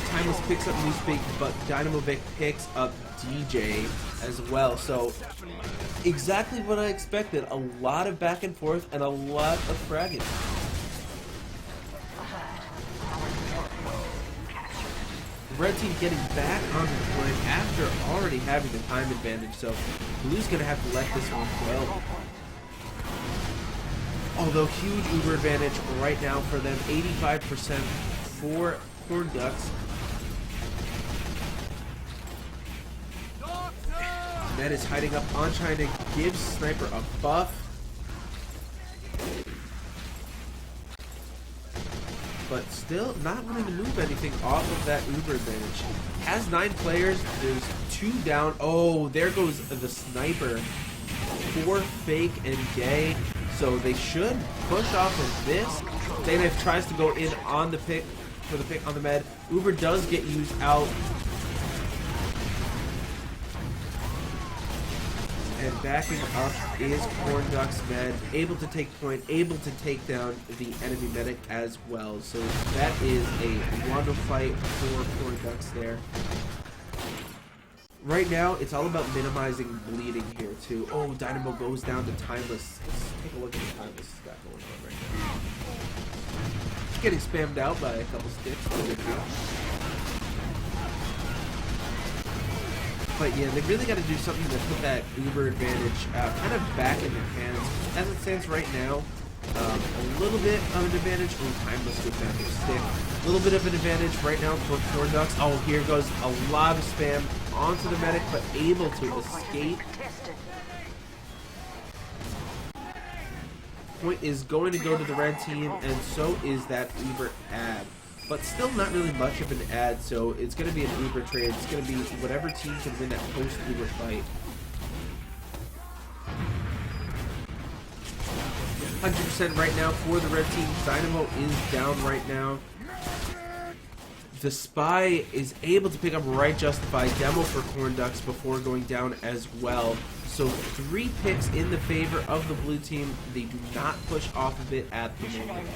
Timeless picks up Newspeak, but Dynamo Vic picks up DJ as well. So exactly what I expected. A lot of back and forth and a lot of fragging. Red team getting back onto the point after already having the time advantage. So Blue's going to have to let this one go. Although huge Uber advantage right now for them. 85% for Corn Ducks. Med is hiding up on trying to give Sniper a buff. But still not wanting to move anything off of that Uber advantage. Has 9 players. There's 2 down. Oh, there goes the Sniper for Fake and Gay. So they should push off of this. Dayknife tries to go in on the pick for the pick on the med. Uber does get used out. And backing up is Corn Ducks med, able to take point, able to take down the enemy medic as well. So that is a wonderful fight for Corn Ducks there. Right now, it's all about minimizing bleeding here too. Oh, Dynamo goes down to Timeless. Let's take a look at what Timeless has got going on right now. Getting spammed out by a couple sticks. But yeah, they really got to do something to put that Uber advantage kind of back in their hands. As it stands right now, a little bit of an advantage. Oh, Timeless with that stick. A little bit of an advantage right now for Corn Ducks. Oh, here goes a lot of spam onto the medic, but able to escape. Point is going to go to the red team, and so is that Uber ad. But still not really much of an ad, so it's going to be an Uber trade. It's going to be whatever team can win that post-Uber fight. 100% right now for the red team. Dynamo is down right now. The Spy is able to pick up right justified demo for Corn Ducks before going down as well. So 3 picks in the favor of the blue team. They do not push off of it at the moment.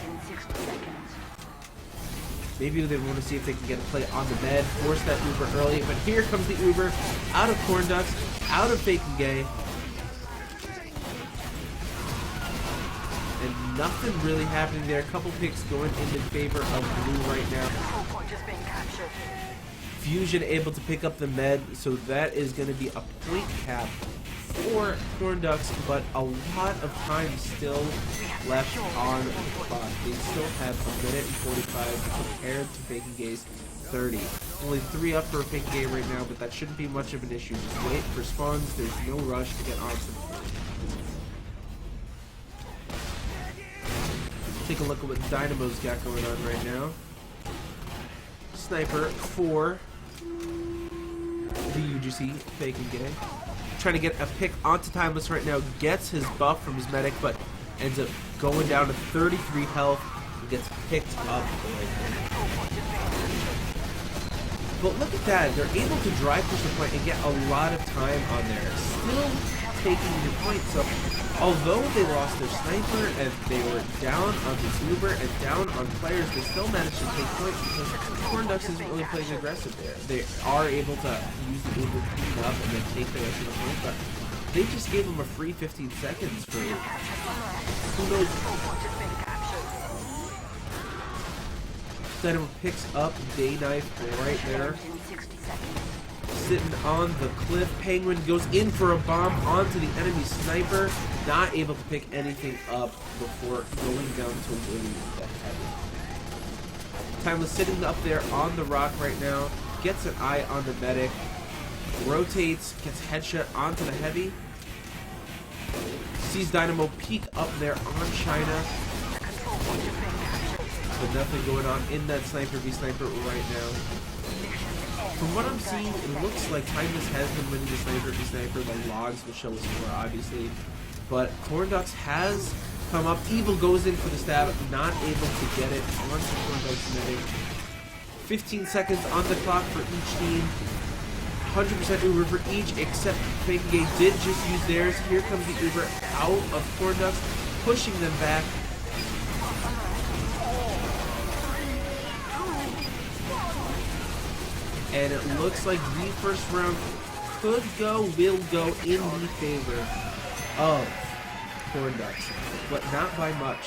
Maybe they want to see if they can get a play on the med, force that Uber early, but here comes the Uber out of Corn Ducks, out of Fake and Gay. And nothing really happening there. A couple picks going in favor of blue right now. Fusion able to pick up the med, so that is going to be a point cap for Corn Ducks, but a lot of time still left on the clock. They still have 1 minute and 45 compared to Fake and Gay's 30. Only 3 up for Fake and Gay right now, but that shouldn't be much of an issue. Just wait for spawns. There's no rush to get onto the point. Take a look at what Dynamo's got going on right now. Sniper for the UGC, Fake and Gay. Trying to get a pick onto Timeless right now. Gets his buff from his medic, but ends up going down to 33 health. And gets picked up. But look at that. They're able to drive push the point and get a lot of time on there. Still taking your point. So although they lost their sniper and they were down on the Uber and down on players, they still managed to take points because Corn Ducks isn't really playing aggressive there. They are able to use the Uber, clean up, and then take the rest of the point, but they just gave them a free 15 seconds for who knows. Dynamo picks up Day Knife right there. Sitting on the cliff. Penguin goes in for a bomb onto the enemy sniper. Not able to pick anything up before going down to winning the heavy. Timeless sitting up there on the rock right now. Gets an eye on the medic. Rotates. Gets headshot onto the heavy. Sees Dynamo peek up there on China. But nothing going on in that sniper v sniper right now. From what I'm seeing, it looks like Timeless has been winning the sniper v sniper. The logs will show us more, obviously. But Corn Ducks has come up. Evil goes in for the stab, not able to get it onto Corn Ducks medic. 15 seconds on the clock for each team. 100% Uber for each, except Fake and Gay did just use theirs. Here comes the Uber out of Corn Ducks, pushing them back. And it looks like the first round will go in the favor of Corn Ducks, but not by much.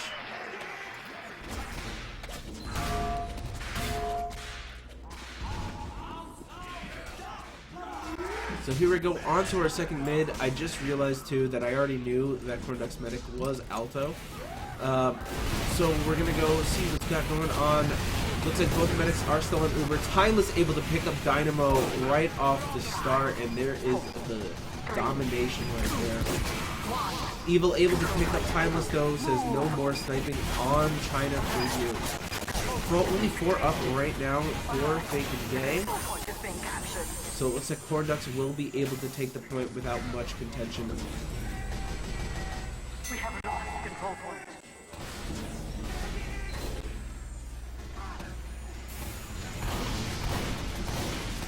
So here we go on to our second mid. I just realized too that I already knew that Corn Ducks medic was Alto. So we're gonna go see what's got going on. Looks like both medics are still on Uber. Timeless able to pick up Dynamo right off the start, and there is the domination right there. Evil able to pick up Timeless though, says no more sniping on China for you. Well, only 4 up right now for Fake and Gay. So it looks like Corn Ducks will be able to take the point without much contention. We have lost control point.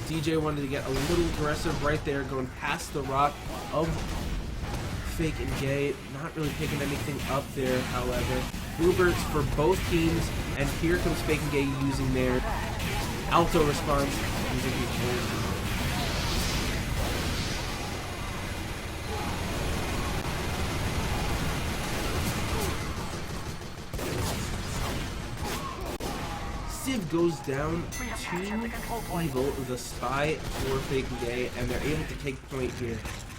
DJ wanted to get a little aggressive right there, going past the rock of Fake and Gay. Not really picking anything up there, however. Ubers for both teams, and here comes Fake and Gay using their Alto response. Using the Civ goes down to Evil, the Spy for Fake and Gay, and they're able to take point here.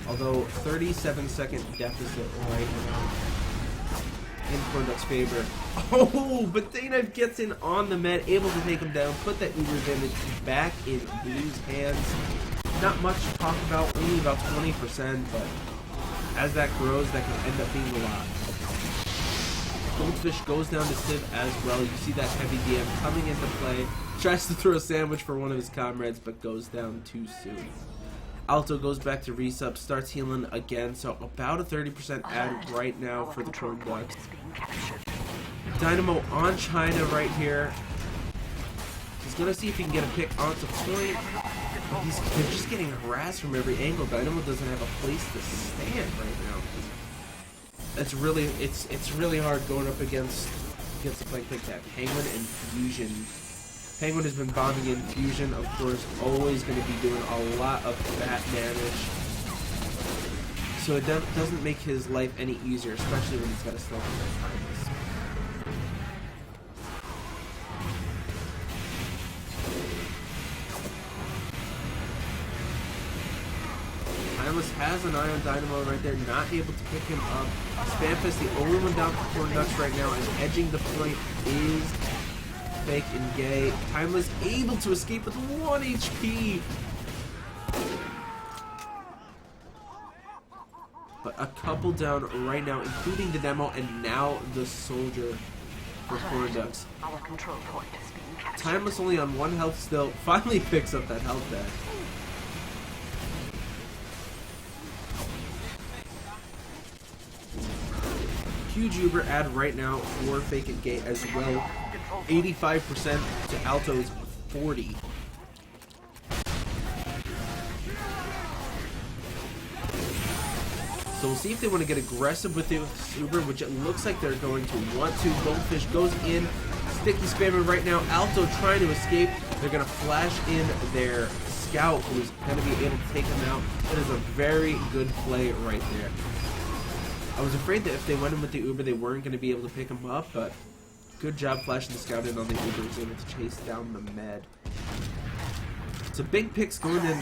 Although 37-second deficit right now. in Cornduck's favor. Oh, but Dayknife gets in on the med, able to take him down, put that Uber damage back in Blue's hands. Not much to talk about, only about 20%, but as that grows, that can end up being a lot. Goldfish goes down to Civ as well. You see that heavy DM coming into play. Tries to throw a sandwich for one of his comrades, but goes down too soon. Alto goes back to resub, starts healing again, so about a 30% add right now for the Cornducks. Dynamo on China right here. He's going to see if he can get a pick onto point. But they're just getting harassed from every angle. Dynamo doesn't have a place to stand right now. It's really hard going up against the flank pick that Penguin and Fusion. Penguin has been bombing in. Fusion, of course, always going to be doing a lot of fat damage. So it doesn't make his life any easier, especially when he's got a stealth like Timeless. Timeless has an eye on Dynamo right there, not able to pick him up. Spampus, the only one down for Cornducks right now, and edging the point is Fake and Gay. Timeless able to escape with 1 HP. But a couple down right now, including the demo and now the soldier for Cornducks. Our control point is being captured. Timeless only on 1 health still. Finally picks up that health back. Huge Uber add right now for Fake and Gay as well. 85% to Alto's 40. So we'll see if they want to get aggressive with the Uber, which it looks like they're going to want to. Goldfish goes in, sticky spamming right now. Alto trying to escape. They're going to flash in their scout, who's going to be able to take him out. That is a very good play right there. I was afraid that if they went in with the Uber, they weren't going to be able to pick him up, but good job flashing the scout in on the Uber. He was able to chase down the med. So big picks going in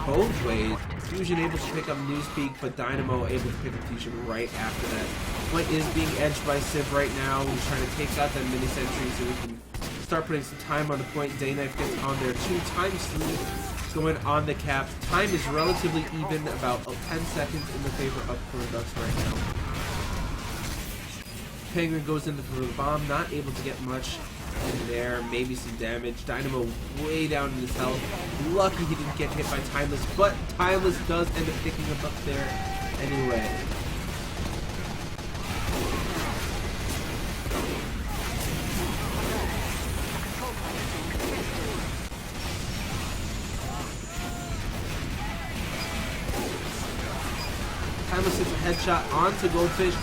both ways. Fusion able to pick up Newspeak, but Dynamo able to pick up Fusion right after that. Point is being edged by Civ right now. He's trying to take out that mini sentry so we can start putting some time on the point. Dayknife gets on there 2 times 3 going on the cap. Time is relatively even, about 10 seconds in the favor of Cornducks right now. Penguin goes in for the bomb, not able to get much in there, maybe some damage. Dynamo way down in his health. Lucky he didn't get hit by Timeless, but Timeless does end up picking him up there anyway. Timeless hits a headshot onto Goldfish,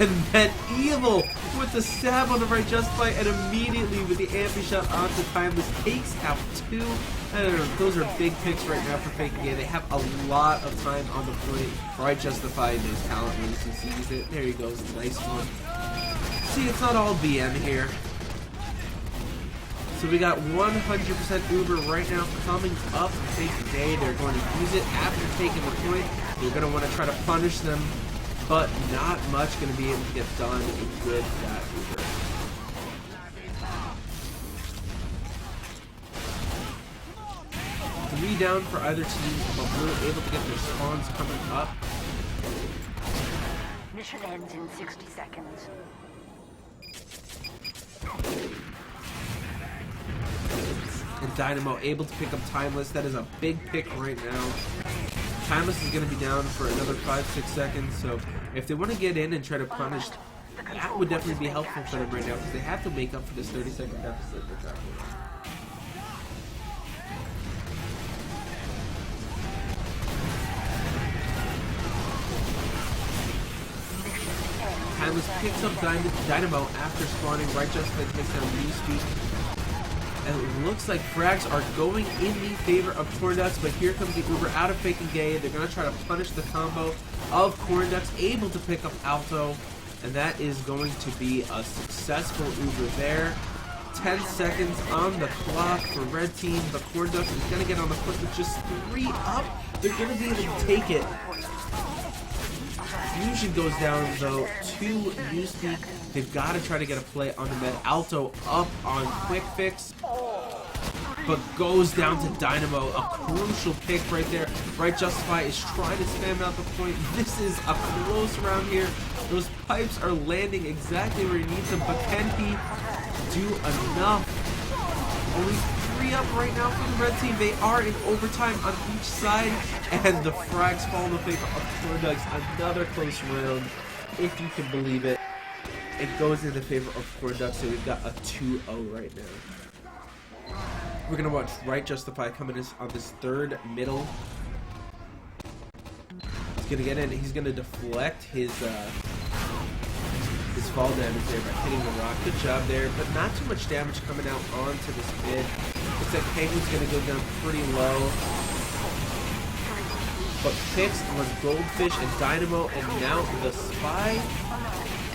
and then Evil with the stab on the right justify, and immediately with the ampy shot onto Timeless takes out 2. I don't know, those are big picks right now for Fake Game. They have a lot of time on the point. Right justify those talent moves. He sees it. There he goes. Nice one. See, it's not all BM here. So we got 100% Uber right now coming up for Fake Day. They're going to use it after taking the point. They're going to want to try to punish them, but not much going to be able to get done with that Uber. Three down for either team, but Blue able to get their spawns coming up. Mission ends in 60 seconds. And Dynamo able to pick up Timeless. That is a big pick right now. Timeless is going to be down for another 5-6 seconds, so if they want to get in and try to punish, that would definitely be helpful for them right now, because they have to make up for this 30-second deficit they're traveling. Timeless picks up Dynamo after spawning. Right justify takes down Newspeak. And it looks like frags are going in the favor of Cornducks, but here comes the Uber out of Fake and Gay. They're going to try to punish the combo of Cornducks, able to pick up Alto, and that is going to be a successful Uber there. 10 seconds on the clock for red team, but Cornducks is going to get on the foot with just 3 up. They're going to be able to take it. Fusion goes down though to Newspeak. They've got to try to get a play on the med. Alto up on Quick Fix, but goes down to Dynamo. A crucial pick right there. Right Justify is trying to spam out the point. This is a close round here. Those pipes are landing exactly where he needs them, but can he do enough? Only 3 up right now for the red team. They are in overtime on each side, and the frags fall in the favor of Corn Dogs. Another close round, if you can believe it. It goes in the favor of Corn Dogs, so we've got a 2-0 right now. We're gonna watch Right Justify coming in on this third middle. He's gonna get in. He's gonna deflect his fall damage there by hitting the rock. Good job there, but not too much damage coming out onto this mid. Looks like Penguin's gonna go down pretty low. But picks was Goldfish and Dynamo, and now the Spy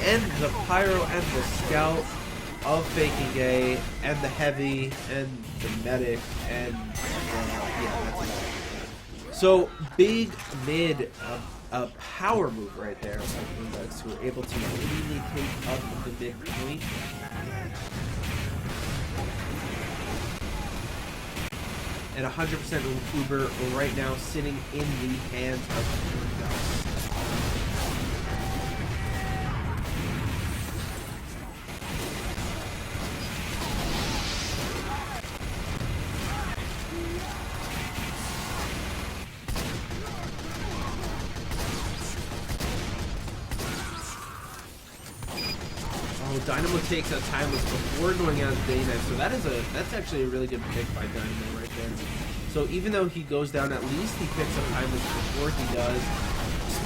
and the Pyro and the Scout of Faking Gay and the Heavy and the Medic and yeah, that's about it. So big mid. A power move right there from the Bucks, who were able to immediately take up the midpoint. And 100% Uber right now sitting in the hands of the Bucks. Dynamo takes a timeless before going out of day knife, so that's actually a really good pick by Dynamo right there. So even though he goes down, at least he picks up timeless before he does.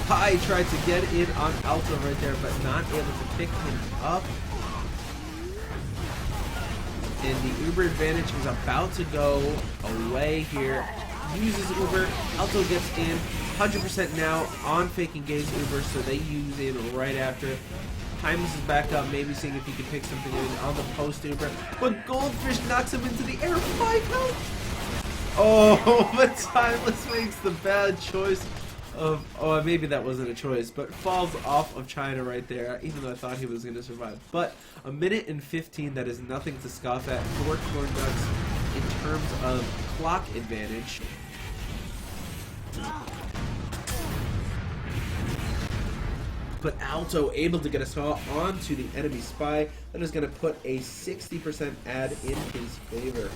Spy tried to get in on Alto right there, but not able to pick him up. And the Uber advantage is about to go away here. Uses Uber, Alto gets in, 100% now on Faking Gay's Uber, so they use in right after. Timeless is back up, maybe seeing if he can pick something in on the post Uber. But Goldfish knocks him into the air. 5 health. Oh, but Timeless makes the bad choice of. Oh, maybe that wasn't a choice, but falls off of China right there, even though I thought he was going to survive. But a minute and 15, that is nothing to scoff at for Corn Dogs in terms of clock advantage. But Alto able to get a saw onto the enemy Spy. That is going to put a 60% add in his favor.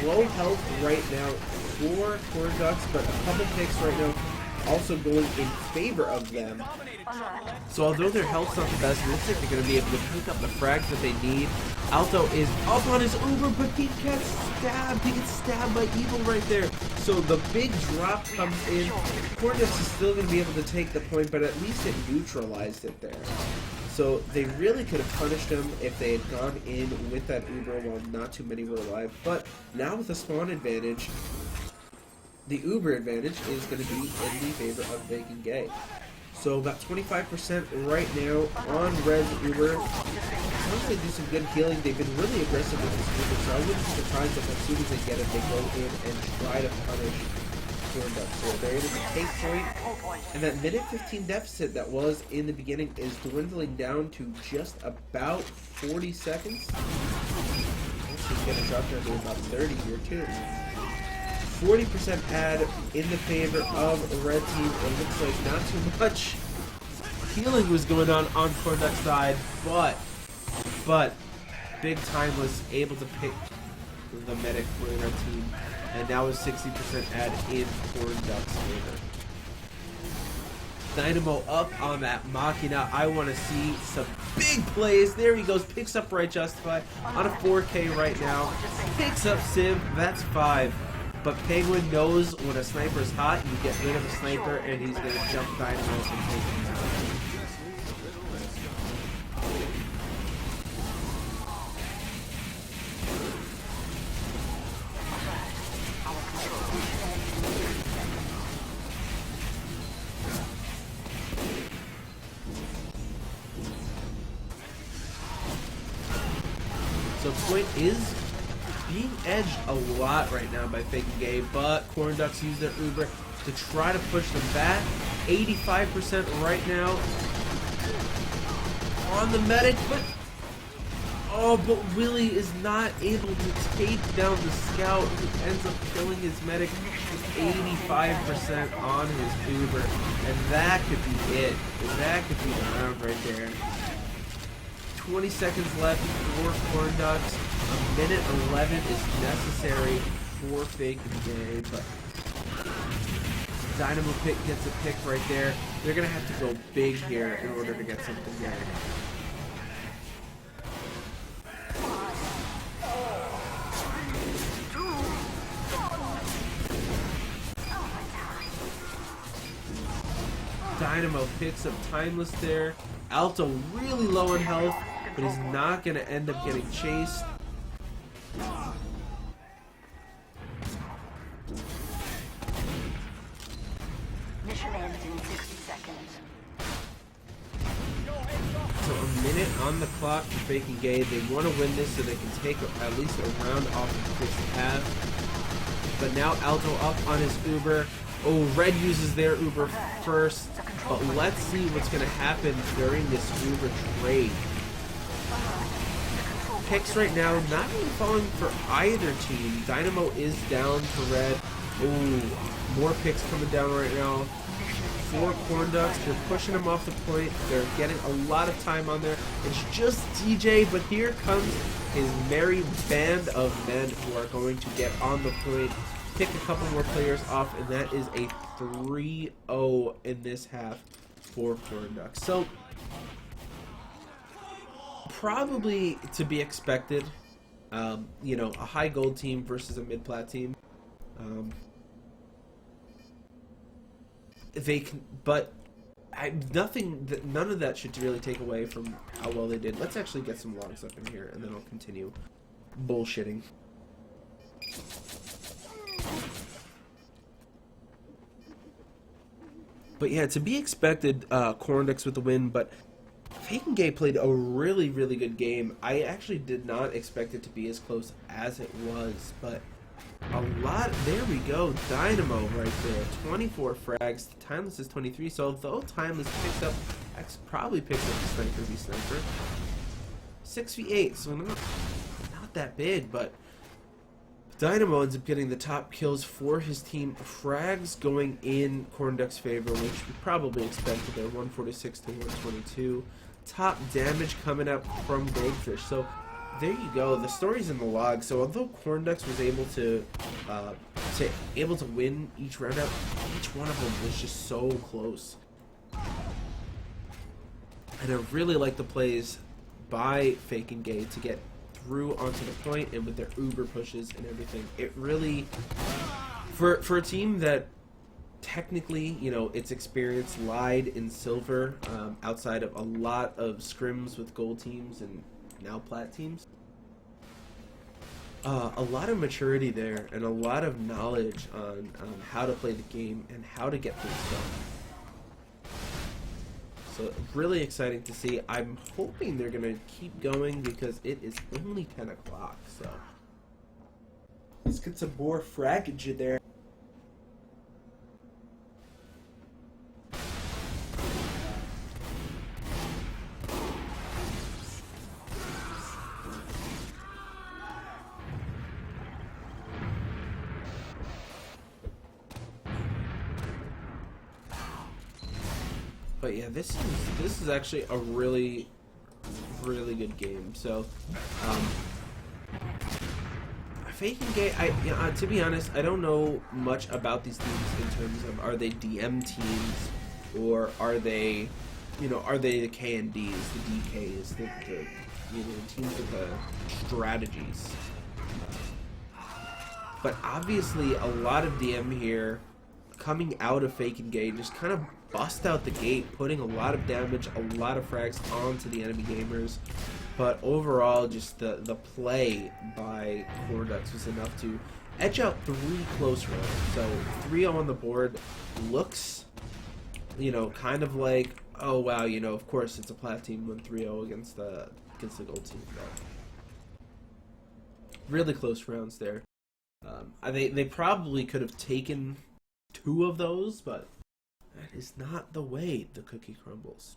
Low health right now for Corn Dogs, but a couple picks right now also going in favor of them. So although their health's not the best, it looks like they're going to be able to pick up the frags that they need. Alto is up on his Uber, but he gets stabbed. He gets stabbed by Evil right there. So the big drop comes in. Cornus is still going to be able to take the point, but at least it neutralized it there. So they really could have punished him if they had gone in with that Uber while not too many were alive. But now with the spawn advantage, the Uber advantage is going to be in the favor of Faking Gay. So about 25% right now on Res Uber. As long as they do some good healing, they've been really aggressive with this Uber, so I wouldn't be surprised if as soon as they get it, they go in and try to punish Corn Dogs. So they're able to take point, and that minute 15 deficit that was in the beginning is dwindling down to just about 40 seconds. He's going to drop down to about 30 here too. 40% add in the favor of the red team. It looks like not too much healing was going on Corn Duck's side, but Big Time was able to pick the medic for the red team, and now is 60% add in Corn Duck's favor. Dynamo up on that Machina. I want to see some big plays. There he goes. Picks up Right Justify on a 4K right now. Picks up Sim. That's 5. But Penguin knows when a sniper is hot, you get rid of a sniper, and he's going to jump Dynamo and take him down. So point is being edged a lot right now by Fake and Gay, but Corn Ducks use their Uber to try to push them back. 85% right now on the medic, but Willie is not able to take down the scout, who ends up killing his medic with 85% on his Uber, and that could be it. That could be the round right there. 20 seconds left for Corn Ducks. A minute 11 is necessary for Fake and Gay, but Dynamo Pick gets a pick right there. They're gonna have to go big here in order to get something there. Dynamo picks up Timeless there. Alto really low on health, but he's not going to end up getting chased. Mission ends in 60 seconds. So a minute on the clock for Fake and Gay. They want to win this so they can take at least a round off of the first half. But now Alto up on his Uber. Oh, Red uses their Uber first. But let's see what's going to happen during this Uber trade. Picks right now not really falling for either team. Dynamo is down to Red. Ooh, more picks coming down right now. 4 Corn Ducks. They're pushing them off the point. They're getting a lot of time on there. It's just DJ, but here comes his merry band of men who are going to get on the point, pick a couple more players off, and that is a 3-0 in this half for Corn Ducks. So, probably to be expected, you know, a high gold team versus a mid-plat team. They can, but none of that should really take away from how well they did. Let's actually get some logs up in here, and then I'll continue bullshitting. But yeah, to be expected, Corn Ducks with the win, but Fake and Gay played a really, really good game. I actually did not expect it to be as close as it was, but a lot. There we go. Dynamo right there. 24 frags. Timeless is 23. So although Timeless picks up, probably picks up the Sniper v Sniper. 6v8, so not that big, but Dynamo ends up getting the top kills for his team. Frags going in Corn Ducks' favor, which we probably expected there. 146 to 122. Top damage coming up from Goldfish. So there you go. The story's in the log. So although Corn Ducks was able to win each round out, each one of them was just so close. And I really like the plays by Fake and Gay to get through onto the point, and with their Uber pushes and everything, it really, for a team that technically, you know, its experience lied in silver, outside of a lot of scrims with gold teams and now plat teams, a lot of maturity there and a lot of knowledge on how to play the game and how to get things done. So really exciting to see. I'm hoping they're going to keep going because it is only 10 o'clock. So let's get some more fraggage in there. But yeah, this is actually a really good game. So, Fake and Gay, to be honest, I don't know much about these teams in terms of, are they DM teams or are they, you know, are they the KNDs, the DKs, the you know, teams with the strategies. But obviously, a lot of DM here coming out of Fake and Gay just kind of bust out the gate, putting a lot of damage, a lot of frags onto the enemy gamers. But overall, just the play by Corn Ducks was enough to edge out 3 close rounds. So 3-0 on the board looks, you know, kind of like, oh wow, you know, of course it's a plat team when 3-0 against the gold team. Really close rounds there. They probably could have taken 2 of those, but that is not the way the cookie crumbles.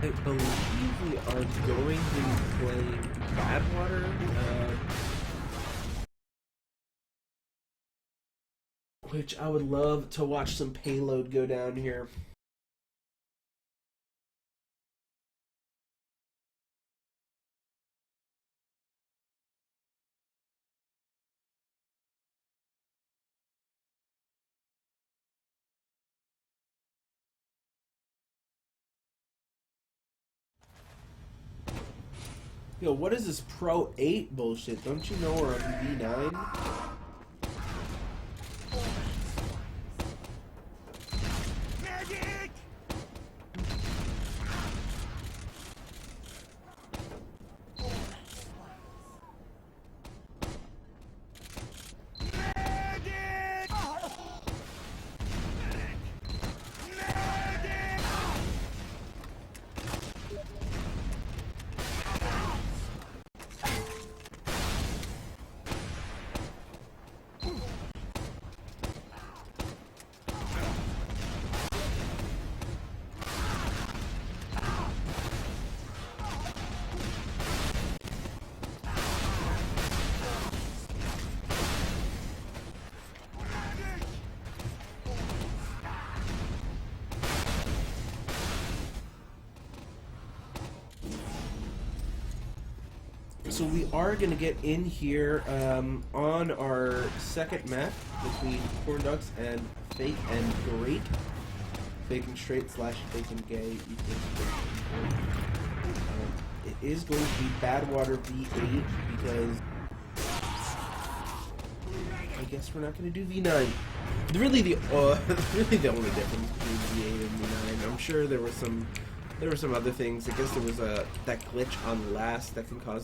I believe we are going to be playing Badwater, which I would love to watch some payload go down here. Yo, what is this Pro 8 bullshit? Don't you know we're on V9? So we are going to get in here on our second map between Corn Ducks and Fake and Great. Fake and Straight / Fake and Gay equals Fake and Great. It is going to be Badwater V8 because I guess we're not going to do V9. Really the only difference between V8 and V9. I'm sure there were some other things. I guess there was that glitch on last that can cause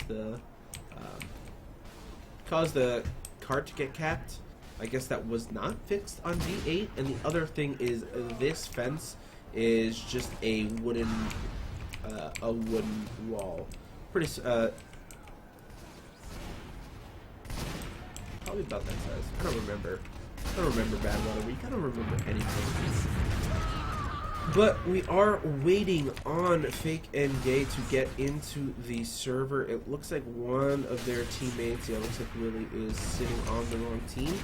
the cart to get capped. I guess that was not fixed on V8. And the other thing is this fence is just a wooden wall. Pretty probably about that size. I don't remember Badwater. We kind of remember anything. But we are waiting on Fake and Gay to get into the server. It looks like one of their teammates, yeah, it looks like Willie, is sitting on the wrong team.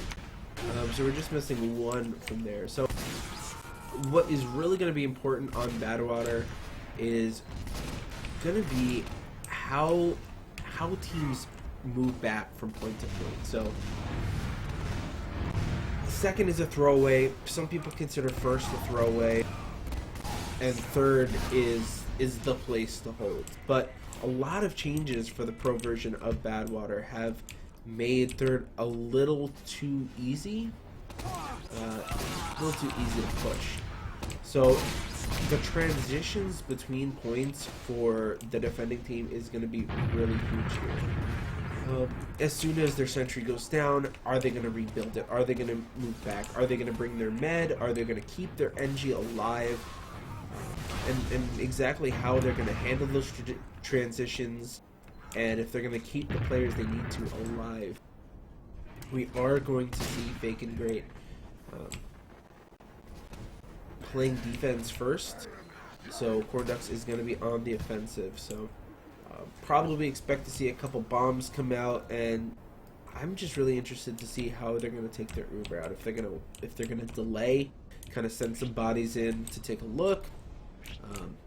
So we're just missing one from there. So what is really going to be important on Badwater is going to be how teams move back from point to point. So second is a throwaway. Some people consider first a throwaway. And third is the place to hold. But a lot of changes for the pro version of Badwater have made third a little too easy. A little too easy to push. So the transitions between points for the defending team is going to be really huge here. As soon as their sentry goes down, are they going to rebuild it? Are they going to move back? Are they going to bring their med? Are they going to keep their NG alive? And exactly how they're going to handle those transitions, and if they're going to keep the players they need to alive. We are going to see Fake and Great playing defense first, so Corn Ducks is going to be on the offensive. So probably expect to see a couple bombs come out, and I'm just really interested to see how they're going to take their Uber out. If they're going to delay, kind of send some bodies in to take a look.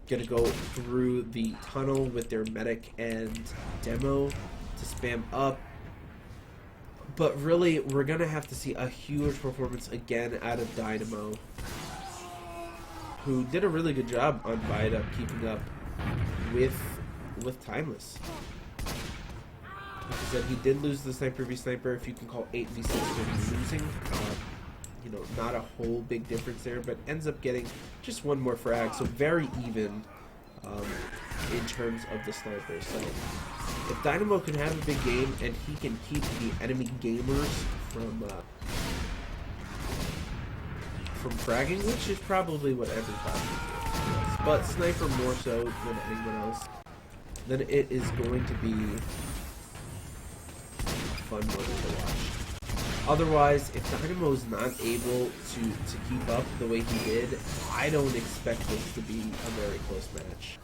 Gonna go through the tunnel with their medic and demo to spam up. But really, we're gonna have to see a huge performance again out of Dynamo, who did a really good job on Bite Up, keeping up with Timeless. Like I said, he did lose the sniper v sniper, if you can call 8v6 him losing. You know, not a whole big difference there, but ends up getting just one more frag, so very even in terms of the sniper. So if Dynamo can have a big game and he can keep the enemy gamers from fragging, which is probably what everybody does, but Sniper more so than anyone else, then it is going to be a fun one to watch. Otherwise, if Dynamo's not able to keep up the way he did, I don't expect this to be a very close match.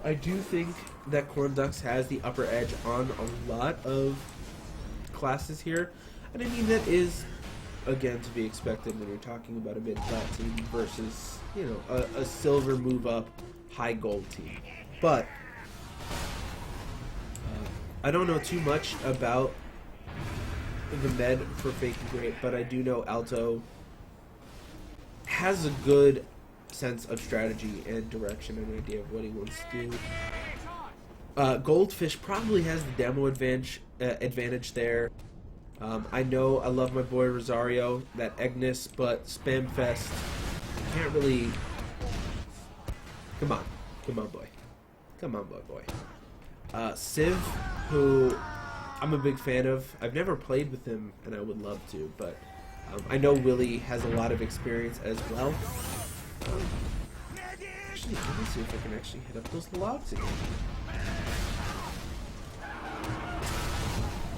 I do think that Corn Ducks has the upper edge on a lot of classes here, and I mean that is, again, to be expected when you're talking about a mid-plat team versus, you know, a silver move-up, high gold team. But I don't know too much about the med for Fake and Great, but I do know Alto has a good sense of strategy and direction and idea of what he wants to do. Goldfish probably has the demo advantage there. I know I love my boy Rosario, that Egnis, but Spamfest can't really... Come on boy. Come on, boy. Civ, who I'm a big fan of. I've never played with him, and I would love to, but I know Willie has a lot of experience as well. Actually, let me see if I can actually hit up those logs again.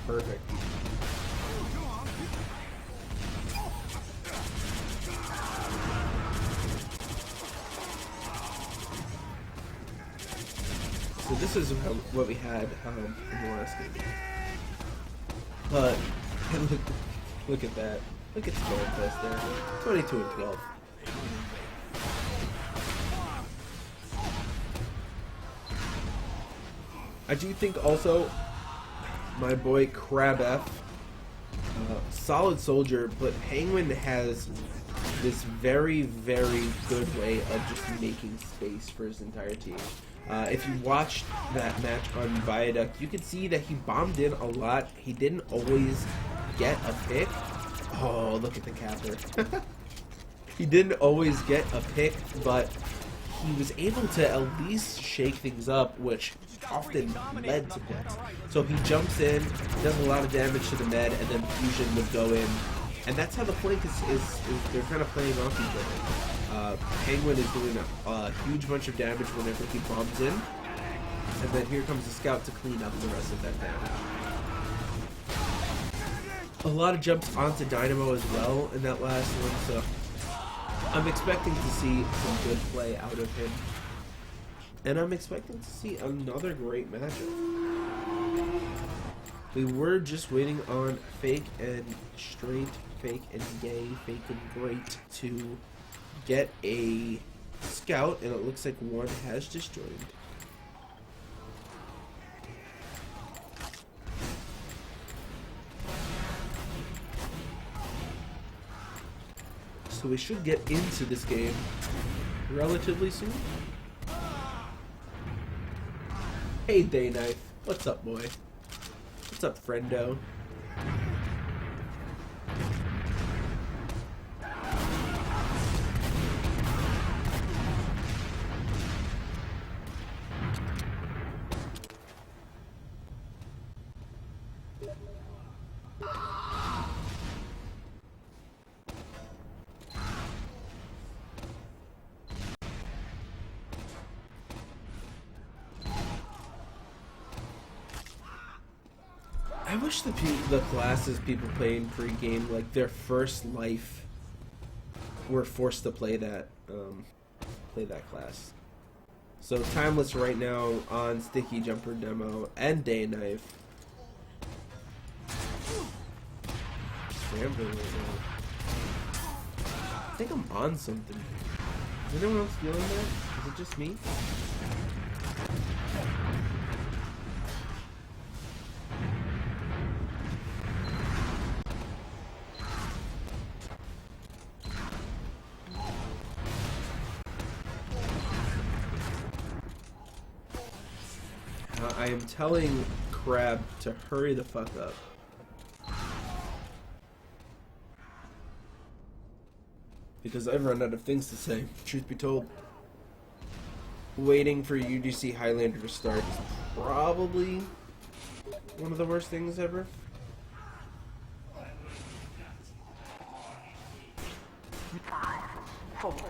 Perfect. So this is what we had in the last game. But look at that. Look at Spamfest there. 22 and 12. I do think also my boy Crab F, solid soldier, but Penguin has this very, very good way of just making space for his entire team. If you watched that match on Viaduct, you could see that he bombed in a lot. He didn't always get a pick. Oh, look at the capper. He didn't always get a pick, but he was able to at least shake things up, which often led to picks. So he jumps in, does a lot of damage to the med, and then Fusion would go in. And that's how the flank is they're kind of playing off each other. Penguin is doing a huge bunch of damage whenever he bombs in. And then here comes the scout to clean up the rest of that damage. A lot of jumps onto Dynamo as well in that last one, so I'm expecting to see some good play out of him. And I'm expecting to see another great matchup. We were just waiting on Fake and Straight, Fake and Gay, Fake and Great to get a scout, and it looks like one has just joined. So we should get into this game relatively soon. Hey, Day Knife. What's up, boy? What's up, friendo? I wish the classes people play in pre-game, like their first life, were forced to play that class. So Timeless right now on Sticky Jumper demo and Day Knife. Scrambling right now. I think I'm on something. Is anyone else feeling that? Is it just me? I am telling Crab to hurry the fuck up. Because I've run out of things to say, truth be told. Waiting for UGC Highlander to start is probably one of the worst things ever.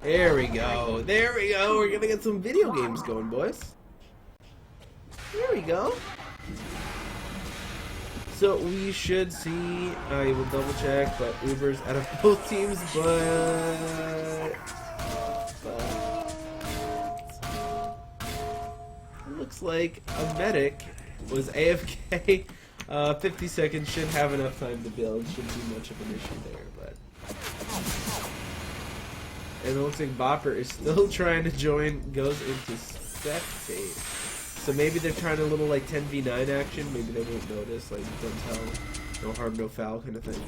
There we go. There we go. We're gonna get some video games going, boys. There we go. So we should see, I will double check, but Uber's out of both teams, but looks like a medic was AFK. 50 seconds, should have enough time to build, shouldn't be much of an issue there, but. And it looks like Bopper is still trying to join, goes into spectate. So maybe they're trying a little like 10v9 action, maybe they won't notice, like don't tell, no harm, no foul kind of thing.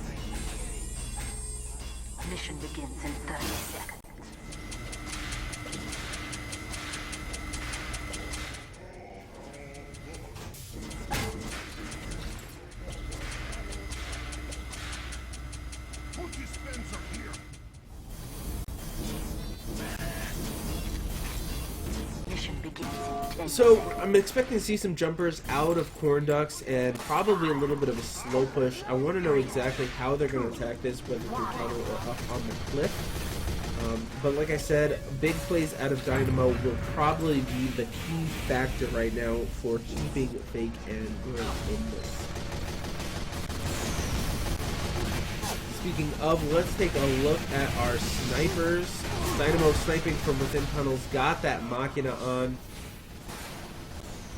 Mission begins in 30 seconds. So I'm expecting to see some jumpers out of corn ducks and probably a little bit of a slow push. I want to know exactly how they're going to attack this, whether through tunnel or up on the cliff. But like I said, big plays out of Dynamo will probably be the key factor right now for keeping Fake and Grit in this. Speaking of, let's take a look at our snipers. Dynamo sniping from within tunnels, got that Machina on.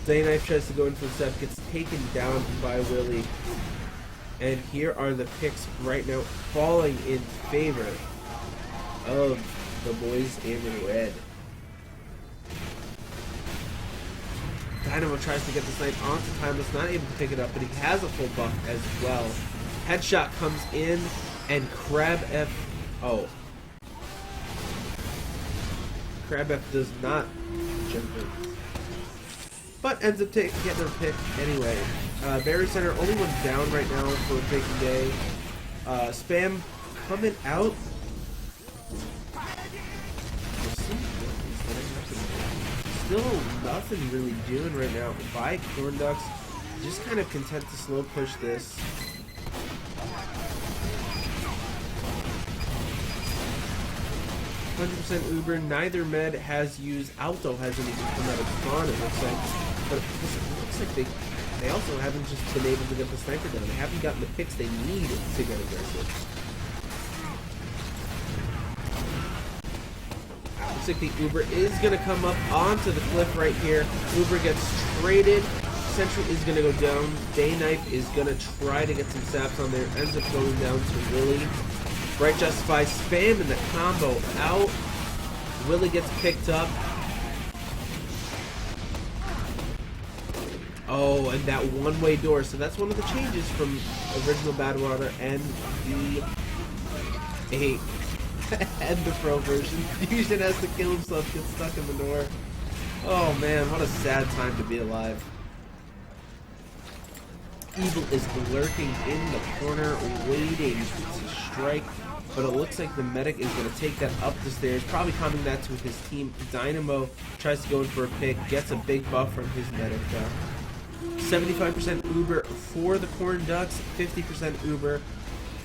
Dayknife tries to go in for the step, gets taken down by Willie. And here are the picks right now falling in favor of the boys in red. Dynamo tries to get the snipe onto Timeless, not able to pick it up, but he has a full buff as well. Headshot comes in, and Crab F... Oh. Crab F does not jump in. But ends up getting a pick anyway. Barry Center, only one down right now for Faking Day. Spam coming out. Still nothing really doing right now by Corn Ducks. Just kind of content to slow push this. Uber, neither med has used Alto, hasn't even come out of spawn, it looks like. But it looks like they also haven't just been able to get the sniper down. They haven't gotten the picks they need to get aggressive. Looks like the Uber is going to come up onto the cliff right here. Uber gets traded. Sentry is going to go down. Dayknife is going to try to get some saps on there. Ends up going down to Willie. Right Justify spam in the combo out. Willie gets picked up. Oh, and that one-way door. So that's one of the changes from original Badwater and the and the pro version. Fusion has to kill himself, gets stuck in the door. Oh man, what a sad time to be alive. Evil is lurking in the corner, waiting to strike. But it looks like the medic is going to take that up the stairs, probably coming that to his team. Dynamo tries to go in for a pick, gets a big buff from his medic. 75% Uber for the Corn Ducks, 50% Uber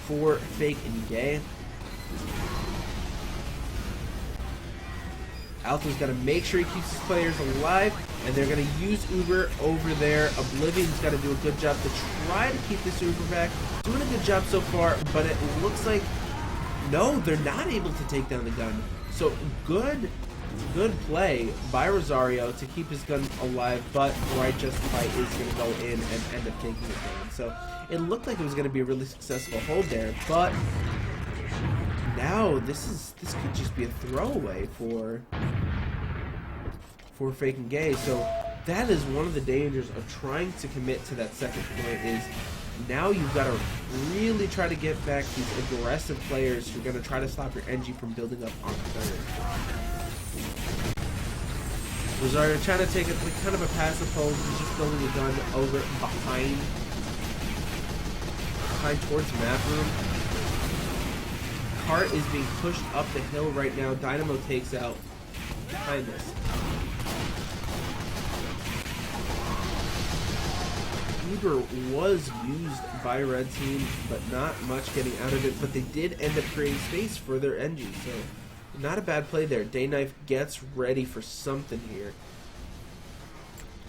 for Fake and Gay. Alto's got to make sure he keeps his players alive, and they're going to use Uber over there. Oblivion's got to do a good job to try to keep this Uber back. Doing a good job so far, but it looks like no, they're not able to take down the gun. So good play by Rosario to keep his gun alive, but Right Justify is going to go in and end up taking it down. So it looked like it was going to be a really successful hold there, but now this could just be a throwaway for Fake and Gay. So that is one of the dangers of trying to commit to that second point is now you've got to really try to get back these aggressive players who are going to try to stop your NG from building up on third. Rosario trying to take it like kind of a passive hold. He's just building a gun over behind towards map room. Cart is being pushed up the hill right now. Dynamo takes out behind this. Uber was used by Red Team, but not much getting out of it. But they did end up creating space for their engine, so not a bad play there. Dayknife gets ready for something here.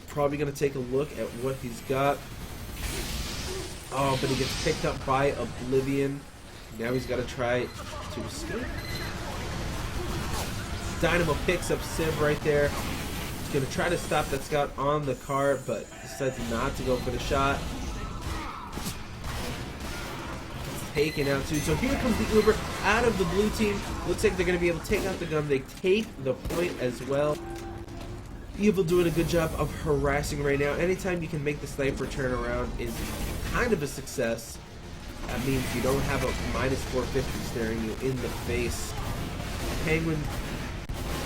Probably going to take a look at what he's got. Oh, but he gets picked up by Oblivion. Now he's got to try to escape. Dynamo picks up Civ right there. He's going to try to stop that scout on the car, but decides not to go for the shot. Taken out too. So here comes the Uber out of the blue team. Looks like they're going to be able to take out the gun. They take the point as well. Evil doing a good job of harassing right now. Anytime you can make the sniper turn around is kind of a success. That means you don't have a minus 450 staring you in the face. Penguin.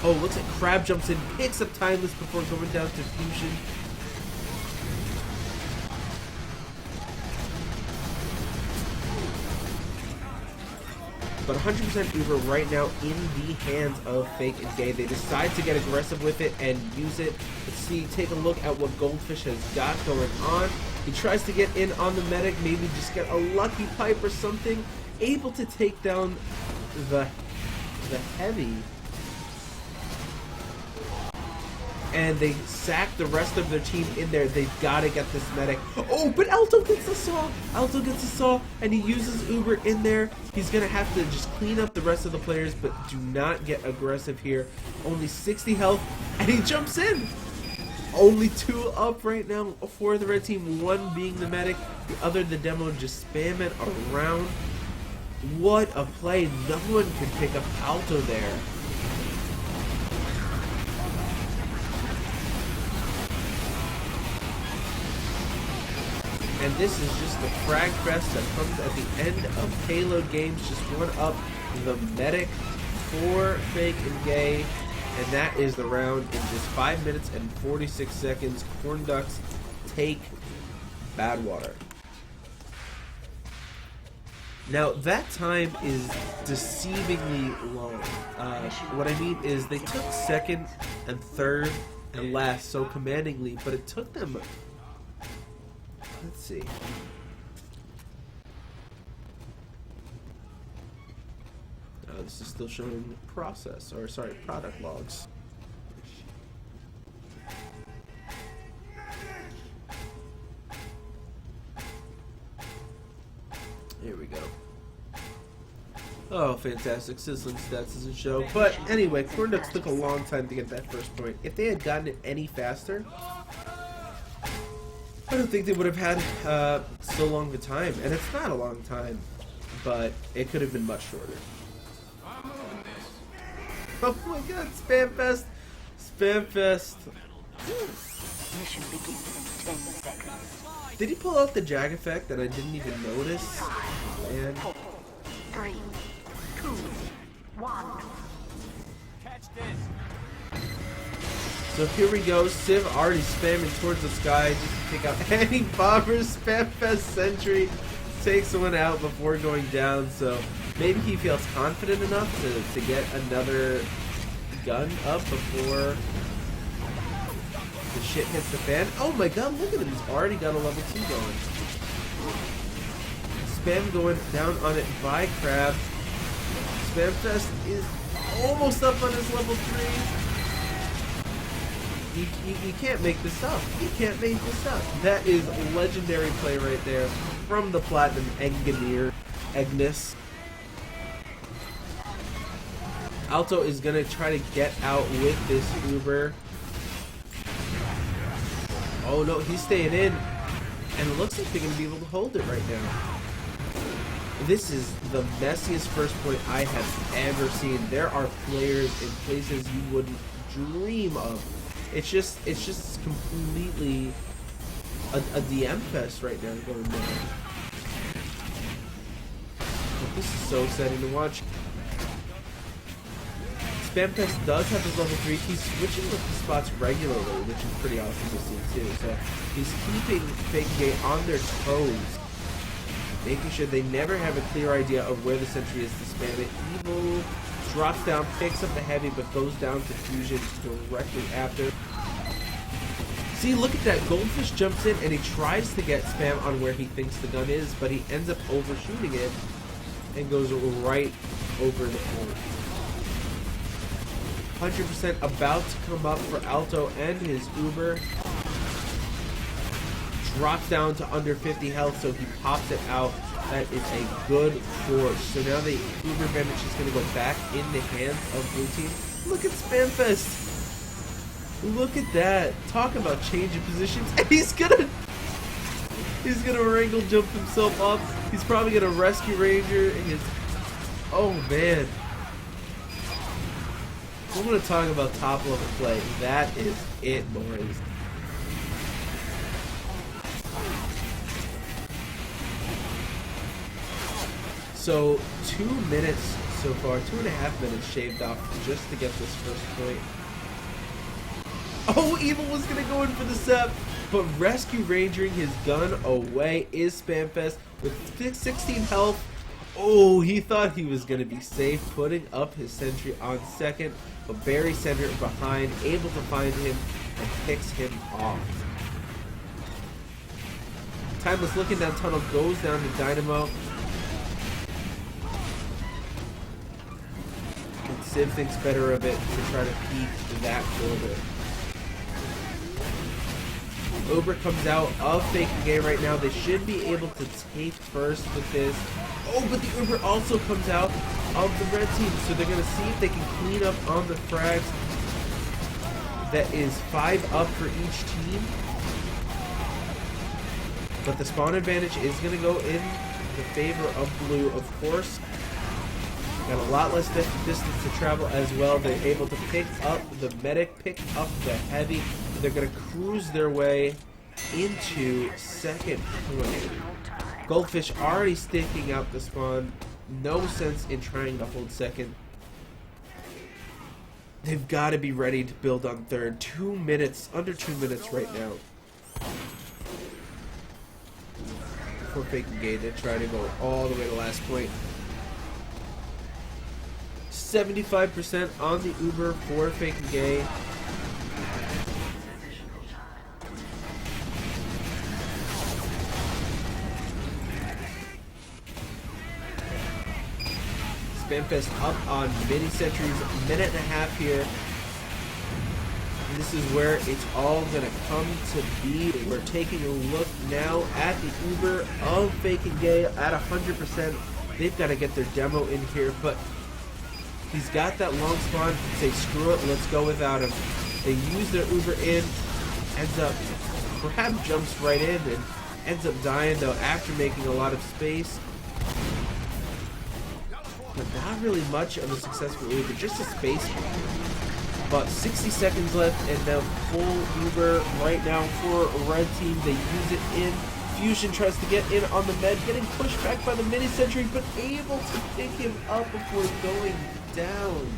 Oh, looks like Crab jumps in, picks up Timeless before going down to Fusion. But 100% Uber right now in the hands of Fake and Gay. They decide to get aggressive with it and use it. Let's see, take a look at what Goldfish has got going on. He tries to get in on the medic, maybe just get a lucky pipe or something. Able to take down the heavy. And they sack the rest of their team in there. They've got to get this medic. Oh, but Alto gets the saw. Alto gets the saw, and he uses Uber in there. He's going to have to just clean up the rest of the players, but do not get aggressive here. Only 60 health, and he jumps in. Only 2 up right now for the red team. 1 being the medic, the other the demo, just spam it around. What a play. No one can pick up Alto there. And this is just the frag fest that comes at the end of Payload Games. Just one up the medic for Fake and Gay. And that is the round in just 5 minutes and 46 seconds. Corn Ducks take Badwater. Now, that time is deceivingly long. What I mean is they took second and third and last so commandingly, but it took them... Let's see. This is still showing process, or sorry, product logs. Here we go. Oh, fantastic. Sizzling stats doesn't show. But anyway, Corn Ducks took a long time to get that first point. If they had gotten it any faster, I don't think they would have had so long a time. And it's not a long time, but it could have been much shorter. Oh my god, Spamfest! Spamfest! Mission begins in 10 seconds. Did he pull out the jag effect that I didn't even notice? And 4, 3, 2, 1. Catch this. so here we go. Civ already spamming towards the sky just to take out any bombers. Spamfest Sentry takes one out before going down, so maybe he feels confident enough to get another gun up before the shit hits the fan. Oh my god, look at him. He's already got a level 2 going. Spam going down on it by Crab. Spamfest is almost up on his level 3. You can't make this up. You can't make this up. That is legendary play right there from the Platinum Engineer, Agnes. Alto is going to try to get out with this Uber. Oh no, he's staying in. And it looks like they're going to be able to hold it right now. This is the messiest first point I have ever seen. There are players in places you wouldn't dream of. It's just completely a DM fest right now going on. But this is so exciting to watch. Spampest does have his level 3. He's switching with the spots regularly, which is pretty awesome to see too. So he's keeping Fake Gate on their toes, making sure they never have a clear idea of where the sentry is to spam it. Evil drops down, picks up the heavy, but goes down to Fusion directly after. See, look at that. Goldfish jumps in and he tries to get spam on where he thinks the gun is, but he ends up overshooting it and goes right over the point. 100% about to come up for Alto and his Uber. Drops down to under 50 health, so he pops it out. That is a good force. So now the Uber Bandage is going to go back in the hands of Blue Team. Look at Spamfest. Look at that. Talk about changing positions. And he's gonna wrangle jump himself up. He's probably gonna rescue Ranger and his. Oh man. I'm gonna talk about top level play. That is it, boys. So 2 minutes so far, 2.5 minutes shaved off just to get this first point. Oh, Evil was gonna go in for the sep, but rescue rangering his gun away is Spamfest with 16 health. Oh, he thought he was gonna be safe, putting up his sentry on second, but Barry Center behind, able to find him and picks him off. Timeless looking down tunnel, goes down to Dynamo. And Civ thinks better of it to try to peek that further. Uber comes out of Fake Gay right now. They should be able to take first with this. Oh, but the Uber also comes out of the red team, so they're going to see if they can clean up on the frags. That is 5 up for each team. But the spawn advantage is going to go in the favor of blue, of course. Got a lot less distance to travel as well. They're able to pick up the medic, pick up the heavy. They're going to cruise their way into second point. Goldfish already sticking out the spawn. No sense in trying to hold second. They've got to be ready to build on third. 2 minutes, under 2 minutes right now. For Fake Gay to try to go all the way to last point. 75% on the Uber for Fake Gay. Spamfest up on mini sentries, minute and a half here. And this is where it's all gonna come to be. We're taking a look now at the Uber of Fake Gay at 100%. They've got to get their demo in here, but he's got that long spawn. Say screw it, let's go without him. They use their Uber in, ends up, perhaps jumps right in and ends up dying though after making a lot of space. But not really much of a successful Uber, just a space. But 60 seconds left and now full Uber right now for red team. They use it in. Fusion tries to get in on the med, getting pushed back by the mini sentry, but able to pick him up before going down.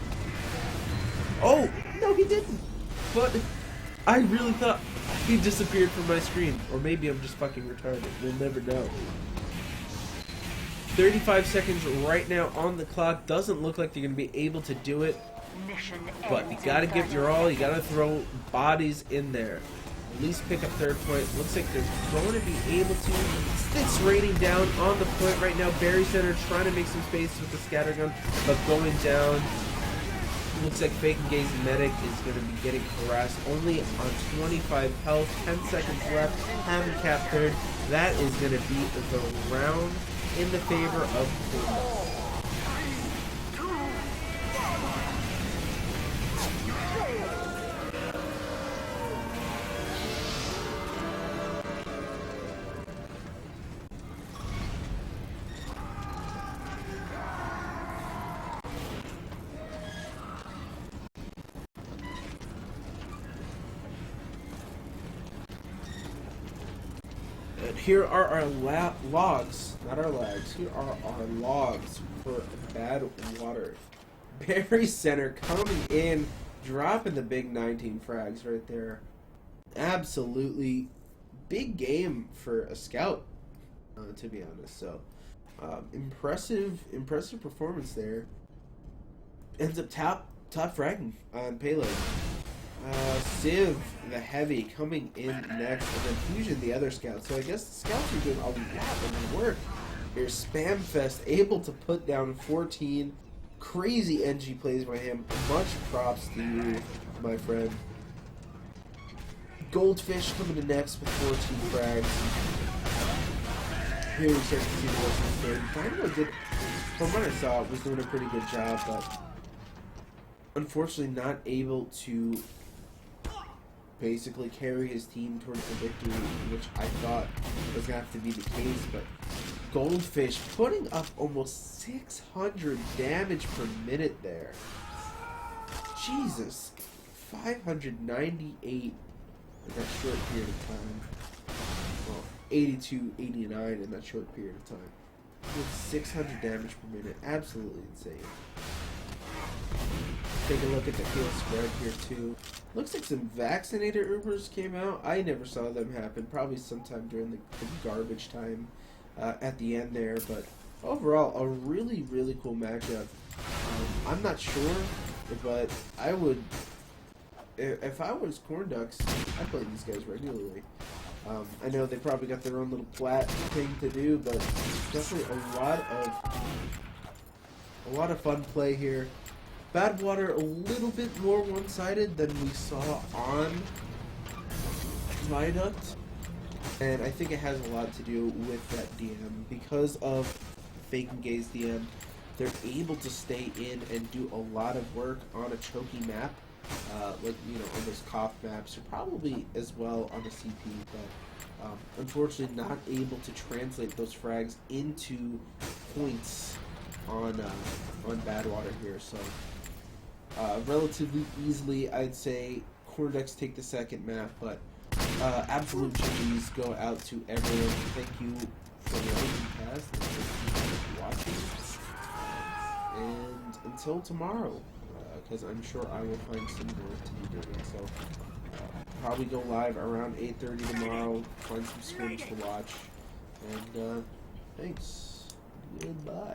Oh, no he didn't. But I really thought he disappeared from my screen. Or maybe I'm just fucking retarded. We'll never know. 35 seconds right now on the clock. Doesn't look like they're going to be able to do it. But you got to give your all. You got to throw bodies in there. At least pick up third point. Looks like they're going to be able to. It's raining down on the point right now. Barry Center trying to make some space with the scattergun, but going down. Looks like Fake Gay's medic is going to be getting harassed. Only on 25 health. 10 seconds left. Haven't capped third. That is going to be the round in the favor of Puma. And here are our logs, not our lags. Here are our logs for bad water. Barry Center coming in, dropping the big 19 frags right there. Absolutely big game for a scout, to be honest. So impressive performance there. Ends up top fragging on payload. Civ, the heavy, coming in next, and then Fusion, the other scout. So I guess the scouts are doing a lot of work. Here's Spamfest, able to put down 14. Crazy NG plays by him. Much props to you, my friend. Goldfish coming in next with 14 frags. Here we start to see the rest of the game. Dynamo did, from what I saw, was doing a pretty good job, but unfortunately not able to basically carry his team towards the victory, which I thought was going to have to be the case. But Goldfish putting up almost 600 damage per minute there. Jesus. 598 in that short period of time. Well, 82, 89 in that short period of time. With 600 damage per minute. Absolutely insane. Take a look at the kill spread here too. Looks like some vaccinator Ubers came out. I never saw them happen. Probably sometime during the garbage time at the end there. But overall, a really, really cool matchup. I'm not sure, but I would, if I was Corn Ducks, I'd play these guys regularly. I know they probably got their own little plat thing to do, but definitely a lot of fun play here. Badwater a little bit more one-sided than we saw on Viaduct, and I think it has a lot to do with that DM. Because of Fake and Gaze DM, they're able to stay in and do a lot of work on a choky map, like, you know, on those cop maps, or probably as well on a CP, but unfortunately not able to translate those frags into points on Badwater here. So relatively easily, I'd say Cordex take the second map, but absolute GGs go out to everyone. Thank you for the past and for watching. And until tomorrow, because I'm sure I will find some more to be doing. So probably go live around 8:30 tomorrow. Find some scrims to watch. And thanks. Goodbye.